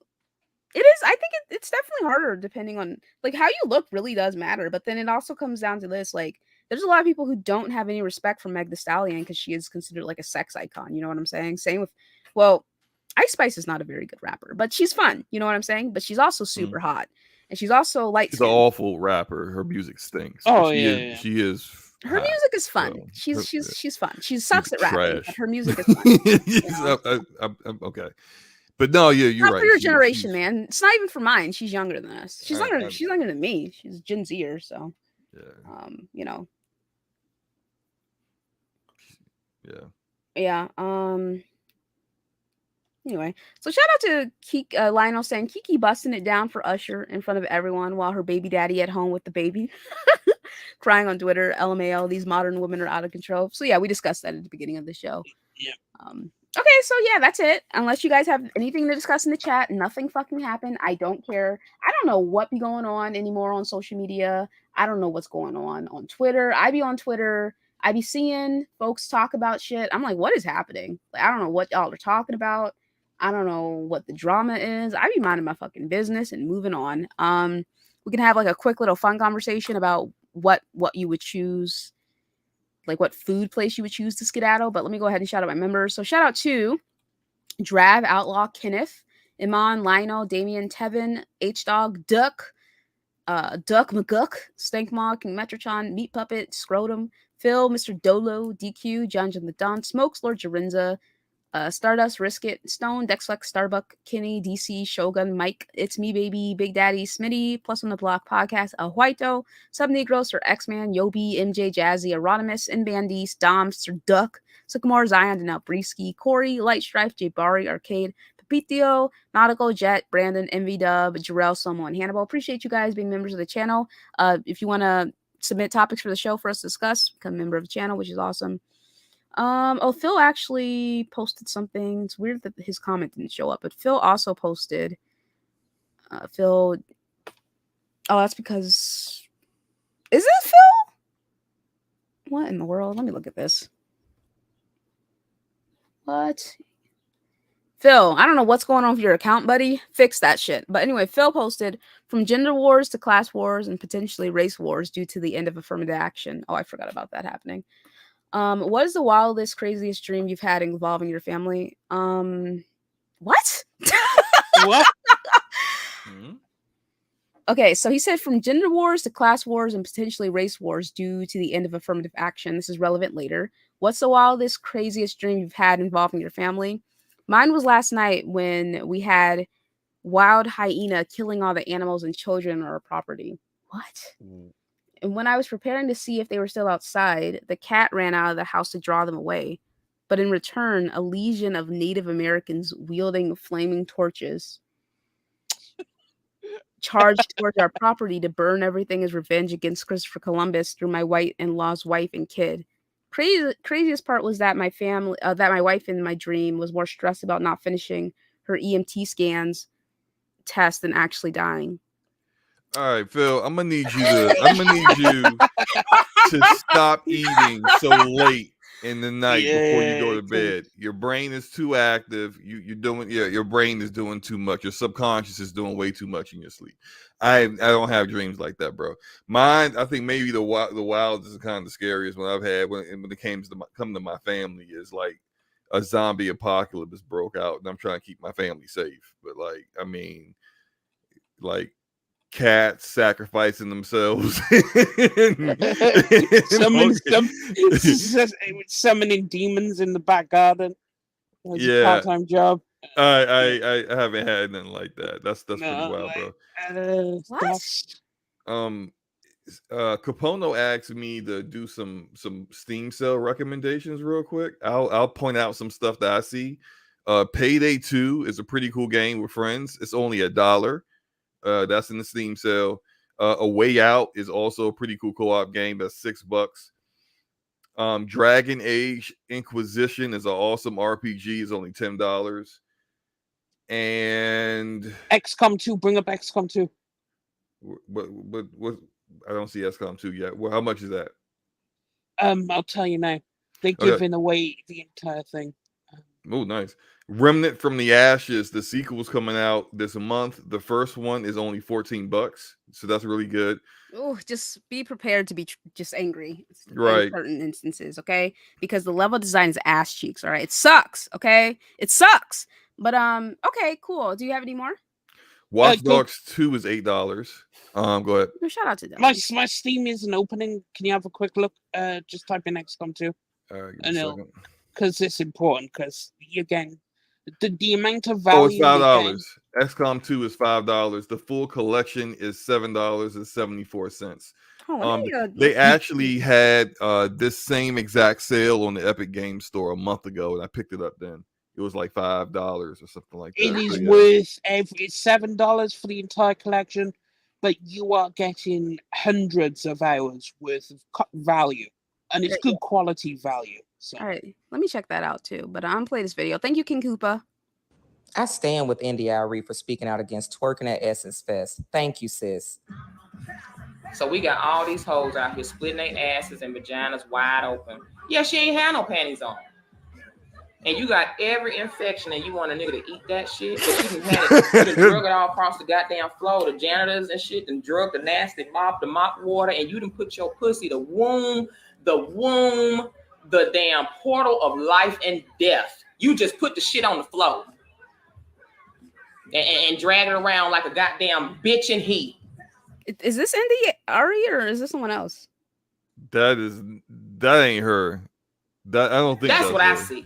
it is. I think it's definitely harder depending on like how you look really does matter. But then it also comes down to this, like, there's a lot of people who don't have any respect for Meg Thee Stallion because she is considered like a sex icon. You know what I'm saying? Same with, well, Ice Spice is not a very good rapper, but she's fun. You know what I'm saying? But she's also super hot. And she's also light She's an skinned. awful rapper. Her music stinks. Oh, She is. Her hot, music is fun. so She's fun. She sucks at rapping, but trash. her music is fun. Okay, but no, yeah, you're not right. for your generation, man. It's not even for mine. She's younger than us. She's younger than me. She's Gen Zer, so yeah. Yeah. Anyway, so shout out to KeKe, Lionel saying KeKe busting it down for Usher in front of everyone while her baby daddy at home with the baby. Crying on Twitter, LMAO, these modern women are out of control. So yeah, we discussed that at the beginning of the show. Yeah. Okay, so yeah, that's it. Unless you guys have anything to discuss in the chat, nothing fucking happened. I don't care. I don't know what be going on anymore on social media. I don't know what's going on Twitter. I be on Twitter. I be seeing folks talk about shit. I'm like, what is happening? Like, I don't know what y'all are talking about. I don't know what the drama is. I be minding my fucking business and moving on. We can have like a quick little fun conversation about what you would choose, like what food place you would choose to skedaddle. But let me go ahead and shout out my members. So shout out to Drav, Outlaw, Kenneth, Iman, Lionel, Damien, Tevin, H-Dog, Duck, Duck McGuck, Stankmaw, King Metrotron, Meat Puppet, Scrotum, Phil, Mr. Dolo, DQ, John the Don, Smokes, Lord Jarinza, Stardust, Risk It, Stone, Dexflex, Starbuck, Kenny, DC, Shogun, Mike, It's Me Baby, Big Daddy, Smitty, Plus on the Block Podcast, El Whito, Sub Negros or X-Man, Yobi, MJ, Jazzy, Erodimus, Inbandis, Dom, Sir Duck, Sycamore, Zion, Denal Brisky, Corey, Light Strife, J Bari, Arcade, Pepitio, Nautical, Jet, Brandon, Envy Dub, Jarrell, Somo, and Hannibal. Appreciate you guys being members of the channel. If you want to submit topics for the show for us to discuss, become a member of the channel, which is awesome. Phil actually posted something. It's weird that his comment didn't show up, but Phil also posted. Oh, that's because. Is it Phil? What in the world? Let me look at this. What? Phil, I don't know what's going on with your account, buddy. Fix that shit. But anyway, Phil posted from gender wars to class wars and potentially race wars due to the end of affirmative action. Oh, I forgot about that happening. What is the wildest, craziest dream you've had involving your family? What? What? Okay, so he said from gender wars to class wars and potentially race wars due to the end of affirmative action. This is relevant later. What's the wildest, craziest dream you've had involving your family? Mine was last night when we had wild hyena killing all the animals and children on our property. What? And when I was preparing to see if they were still outside, the cat ran out of the house to draw them away. But in return, a legion of Native Americans wielding flaming torches charged towards our property to burn everything as revenge against Christopher Columbus through my white in-law's wife and kid. Craziest part was that my wife in my dream was more stressed about not finishing her EMT scans test than actually dying. All right, Phil, I'm gonna need you to stop eating so late in the night before you go to bed. Your brain is too active. Your brain is doing too much. Your subconscious is doing way too much in your sleep. I don't have dreams like that, bro. Mine, I think maybe the wildest and kind of the scariest one I've had when it come to my family is like a zombie apocalypse broke out, and I'm trying to keep my family safe. But cats sacrificing themselves. Summoning demons in the back garden. Yeah, part-time job. I haven't had nothing like that. That's pretty wild, bro. What? Capono asked me to do some Steam sale recommendations real quick. I'll point out some stuff that I see. Payday 2 is a pretty cool game with friends. It's only $1. That's in the Steam sale. A Way Out is also a pretty cool co-op game. That's $6. Dragon Age Inquisition is an awesome RPG. It's only $10. And XCOM 2, bring up XCOM 2. What I don't see XCOM 2 yet. Well, how much is that? I'll tell you now. They're giving away the entire thing. Oh, nice. Remnant from the Ashes. The sequel's coming out this month. The first one is only $14, so that's really good. Oh, just be prepared to be just angry, Right? In certain instances, okay? Because the level design is ass cheeks. All right, it sucks. Okay, it sucks. But okay, cool. Do you have any more? Watch Dogs 2 is $8. Go ahead. No, shout out to them. My Steam isn't opening. Can you have a quick look? Just type in XCOM 2. Because it's important. Because again, the amount of value. Oh, it's $5. XCOM 2 is $5. The full collection is $7.74. They actually had this same exact sale on the Epic Game Store a month ago, and I picked it up then. It was like $5 or something like that. It is worth it's $7 for the entire collection, but you are getting hundreds of hours worth of value, and it's good quality value. So. All right, let me check that out too. But I'm play this video. Thank you, King Koopa. I stand with NDIRE for speaking out against twerking at Essence Fest. Thank you, sis. So we got all these hoes out here splitting their asses and vaginas wide open. Yeah, she ain't had no panties on. And you got every infection and you want a nigga to eat that shit, but you can have it, you can drug it all across the goddamn floor, the janitors and shit, and drug the nasty mop, the mop water, and you done put your pussy, the womb, the damn portal of life and death. You just put the shit on the floor and drag it around like a goddamn bitch in heat. Is this Indy Ari or is this someone else? That ain't her. I don't think that's what I see.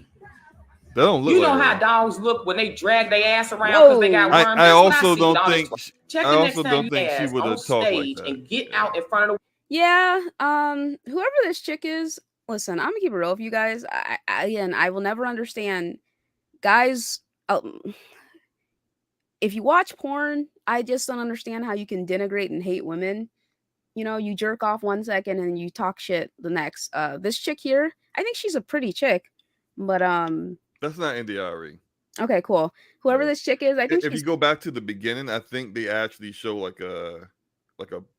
They don't look. You know like how dogs look when they drag their ass around because they got worms. I also don't think. Check I the also next don't time think she would have talked like that. and get out in front of the. Yeah. Whoever this chick is, listen. I'm gonna keep it real with you guys. I will never understand, guys. If you watch porn, I just don't understand how you can denigrate and hate women. You know, you jerk off 1 second and you talk shit the next. This chick here, I think she's a pretty chick, but that's not NDIRE. Okay, cool. Whoever this chick is, I think if you go back to the beginning, I think they actually show like a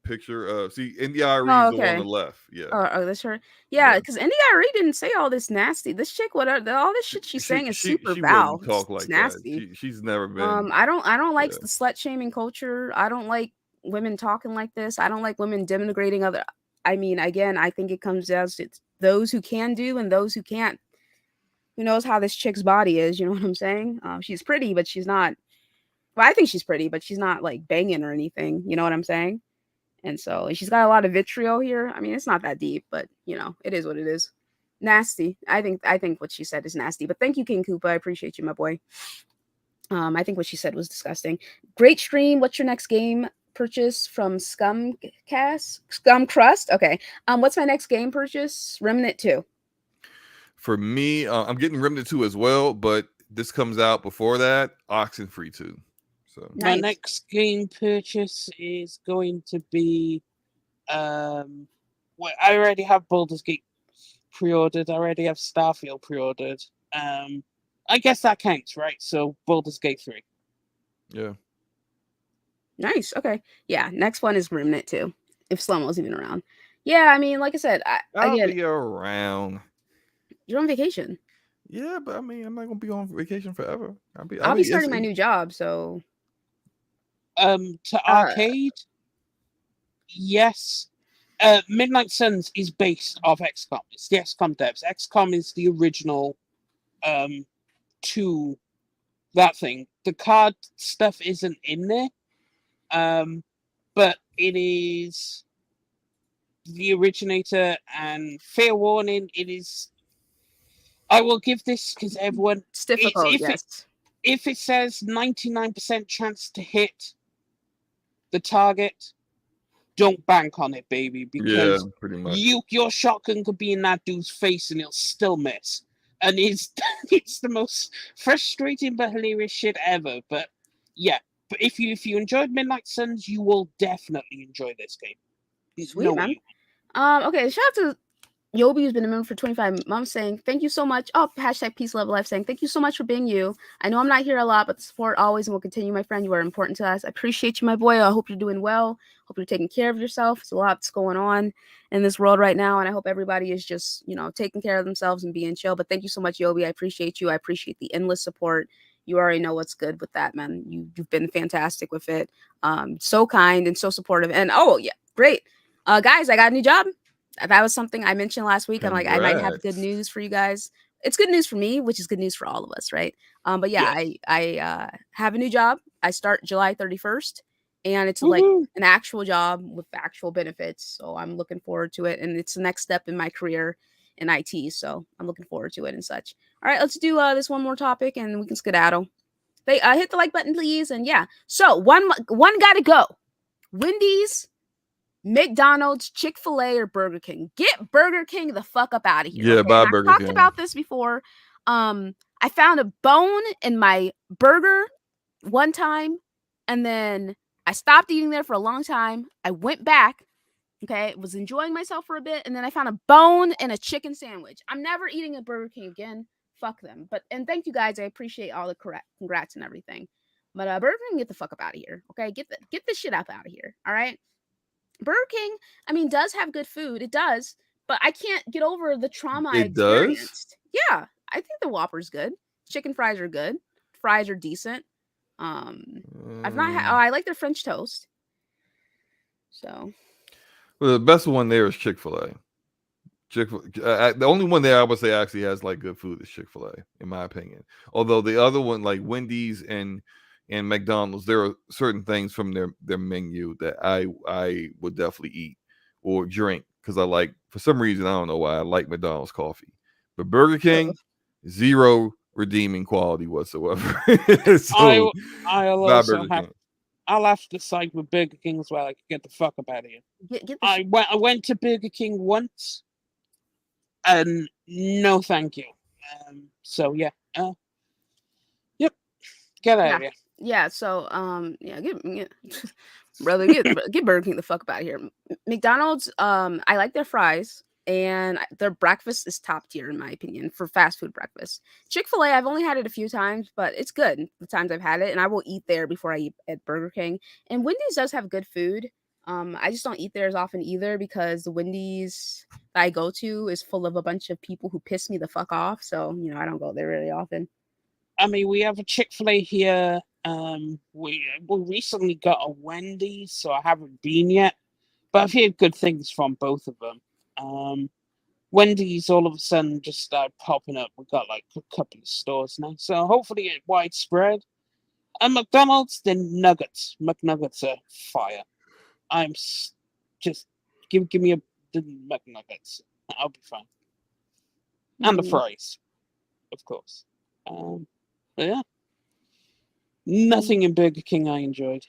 picture of NDIRE is the one on the left. Yeah. Oh, that's her. Yeah, because NDIRE didn't say all this nasty. This chick, all this shit she's saying is super foul. Talk like nasty. That. She's never been. I don't like the slut shaming culture. I don't like women talking like this. I don't like women denigrating other. I mean, again, I think it comes down to those who can do and those who can't. Who knows how this chick's body is? You know what I'm saying? She's pretty, but she's not. Well, I think she's pretty, but she's not like banging or anything. You know what I'm saying? And so she's got a lot of vitriol here. I mean, it's not that deep, but you know, it is what it is. Nasty. I think what she said is nasty. But thank you, King Koopa. I appreciate you, my boy. I think what she said was disgusting. Great stream. What's your next game purchase from Scum Crust? Okay. What's my next game purchase? Remnant 2. For me, I'm getting Remnant 2 as well, but this comes out before that. Oxenfree 2. So my next game purchase is going to be I already have Baldur's Gate pre-ordered. I already have Starfield pre-ordered. I guess that counts, right? So Baldur's Gate 3. Yeah. Nice. Okay. Yeah. Next one is Remnant 2. If Slum wasn't even around. Yeah. I mean, like I said, I'll be around. You're on vacation. Yeah, but I mean, I'm not gonna be on vacation forever. I'll be starting my new job, so. To arcade, yes. Midnight Suns is based off XCOM. It's the XCOM devs. XCOM is the original to that thing. The card stuff isn't in there, but it is the originator. And fair warning, it is. I will give this because everyone. It's difficult. If it says 99% chance to hit the target, don't bank on it, baby, because pretty much. your shotgun could be in that dude's face and he'll still miss. And it's the most frustrating but hilarious shit ever. But yeah, but if you enjoyed Midnight Suns, you will definitely enjoy this game. Sweet, man. Okay, shout out to Yobi, who's been a member for 25 months, saying thank you so much. Oh, hashtag peace, love, life, saying thank you so much for being you. I know I'm not here a lot, but the support always and will continue, my friend. You are important to us. I appreciate you, my boy. I hope you're doing well. Hope you're taking care of yourself. There's a lot that's going on in this world right now, and I hope everybody is just, taking care of themselves and being chill. But thank you so much, Yobi. I appreciate you. I appreciate the endless support. You already know what's good with that, man. You've been fantastic with it. So kind and so supportive. And oh yeah, great. Guys, I got a new job. That was something I mentioned last week. I'm like, I might have good news for you guys. It's good news for me, which is good news for all of us, right? But yeah, I have a new job. I start July 31st, and it's like an actual job with actual benefits. So I'm looking forward to it, and it's the next step in my career in IT. So I'm looking forward to it and such. All right, let's do this one more topic, and we can skedaddle. Hit the like button, please, and yeah. So one got to go. Wendy's, McDonald's, Chick-fil-A, or Burger King. Get Burger King the fuck up out of here. Yeah, okay? buy Burger I've King. talked about this before. I found a bone in my burger one time, and then I stopped eating there for a long time. I went back, okay, was enjoying myself for a bit, and then I found a bone in a chicken sandwich. I'm never eating at Burger King again. Fuck them. And thank you guys. I appreciate all the congrats and everything. But Burger King, get the fuck up out of here. Okay, get this shit up out of here. All right. Burger King, I mean, does have good food. It does, but I can't get over the trauma I experienced. Yeah, I think the Whopper's good. Chicken fries are good. Fries are decent. I've not had. Oh, I like their French toast. So, well, the best one there is Chick-fil-A. The only one there I would say actually has like good food is Chick-fil-A, in my opinion. Although the other one, like Wendy's and McDonald's, there are certain things from their menu that I would definitely eat or drink because I like, for some reason, I don't know why, I like McDonald's coffee. But Burger King, zero redeeming quality whatsoever. So, I'll have to side with Burger King as well. I can get the fuck up out of here. I went to Burger King once, and no thank you. So yeah. Yep. Get out of here. Yeah, so brother, get Burger King the fuck up out of here. McDonald's, I like their fries, and their breakfast is top tier in my opinion for fast food breakfast. Chick-fil-A, I've only had it a few times, but it's good the times I've had it, and I will eat there before I eat at Burger King. And Wendy's does have good food. I just don't eat there as often either because the Wendy's that I go to is full of a bunch of people who piss me the fuck off. So, I don't go there really often. I mean, we have a Chick-fil-A here. We recently got a Wendy's, so I haven't been yet, but I've heard good things from both of them. Wendy's all of a sudden just started popping up. We've got like a couple of stores now, so hopefully it's widespread. And McDonald's, the nuggets, McNuggets are fire. I'm just give me the McNuggets. I'll be fine. And the fries, of course. But yeah. Nothing in Burger King I enjoyed.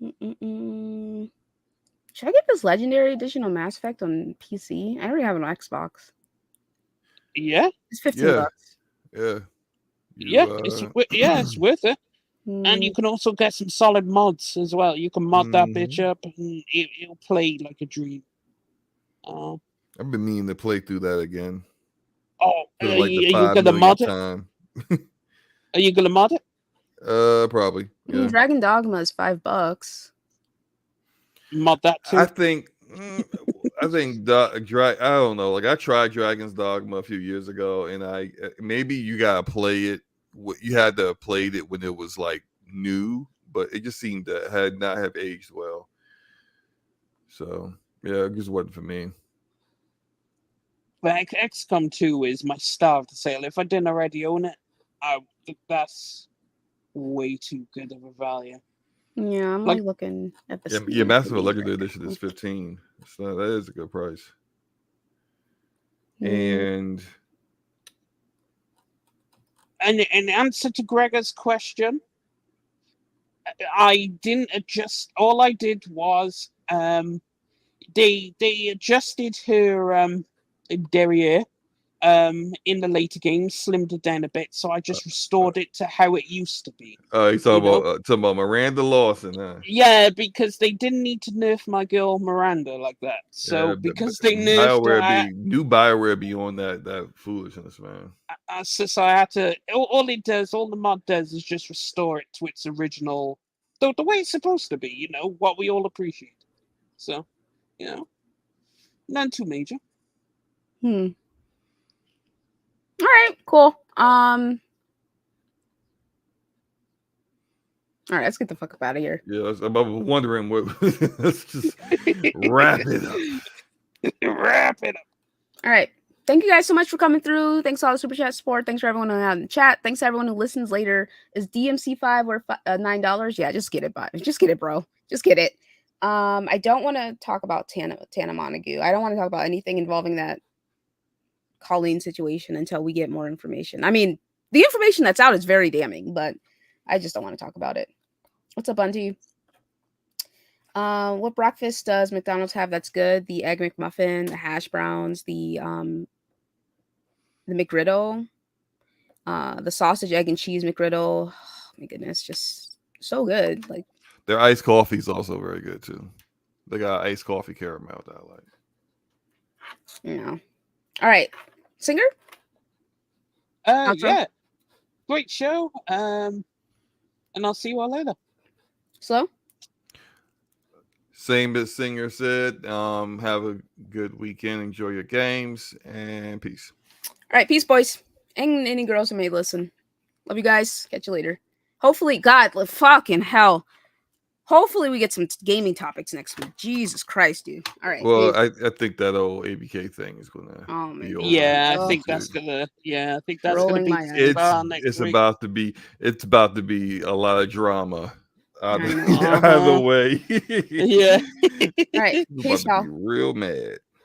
Should I get this Legendary Edition of Mass Effect on PC? I already have an Xbox. Yeah. It's $15. Yeah. It's worth it. And you can also get some solid mods as well. You can mod that bitch up and it'll play like a dream. I've been meaning to play through that again. Oh, are you gonna mod it? Are you gonna mod it? Probably. Yeah. Dragon Dogma is $5. Mod that too. I think I don't know. Like I tried Dragon's Dogma a few years ago, and maybe you gotta play it. You had to have played it when it was like new, but it just seemed to not have aged well. So yeah, it just wasn't for me. But XCOM 2 is my star of the sale. If I didn't already own it, I think that's way too good of a value. Yeah, I'm like looking at the Yeah, Massive Legendary Edition is $15. So that is a good price. And in answer to Gregor's question, I didn't adjust. All I did was They adjusted her derriere in the later games, slimmed it down a bit, so I just restored it to how it used to be. You talking about Miranda Lawson, huh? Yeah, because they didn't need to nerf my girl Miranda like that. So because they nerfed her, new BioWare be on that foolishness, man. So I had to. All the mod does is just restore it to its original, the way it's supposed to be. You know what we all appreciate. So, none too major. All right, cool. All right, let's get the fuck up out of here. Yeah, I'm wondering what. Let's just wrap it up. Wrap it up. All right. Thank you guys so much for coming through. Thanks to all the super chat support. Thanks for everyone who had in the chat. Thanks to everyone who listens later. Is DMC5 or $9? Yeah, just get it, just get it, bro. Just get it. I don't want to talk about Tana Montague. I don't want to talk about anything involving that Colleen situation until we get more information. I mean, the information that's out is very damning, but I just don't want to talk about it. What's up, Bunty? What breakfast does McDonald's have that's good? The Egg McMuffin, the hash browns, the McGriddle, the sausage, egg, and cheese McGriddle. Oh, my goodness, just so good. Like their iced coffee is also very good too. They got iced coffee caramel that I like. Yeah. All right, Singer. Yeah, great show. And I'll see you all later. Slow. Same as Singer said. Have a good weekend. Enjoy your games and peace. All right, peace, boys. And any girls who may listen. Love you guys. Catch you later. Hopefully, God, fucking hell. Hopefully, we get some gaming topics next week. Jesus Christ, dude. All right. Well, I think that old ABK thing is gonna be over. Yeah, I think that's gonna. Yeah, I think that's gonna be. It's about to be. It's about to be a lot of drama. Either way. Yeah. All right. Peace, y'all. Real mad.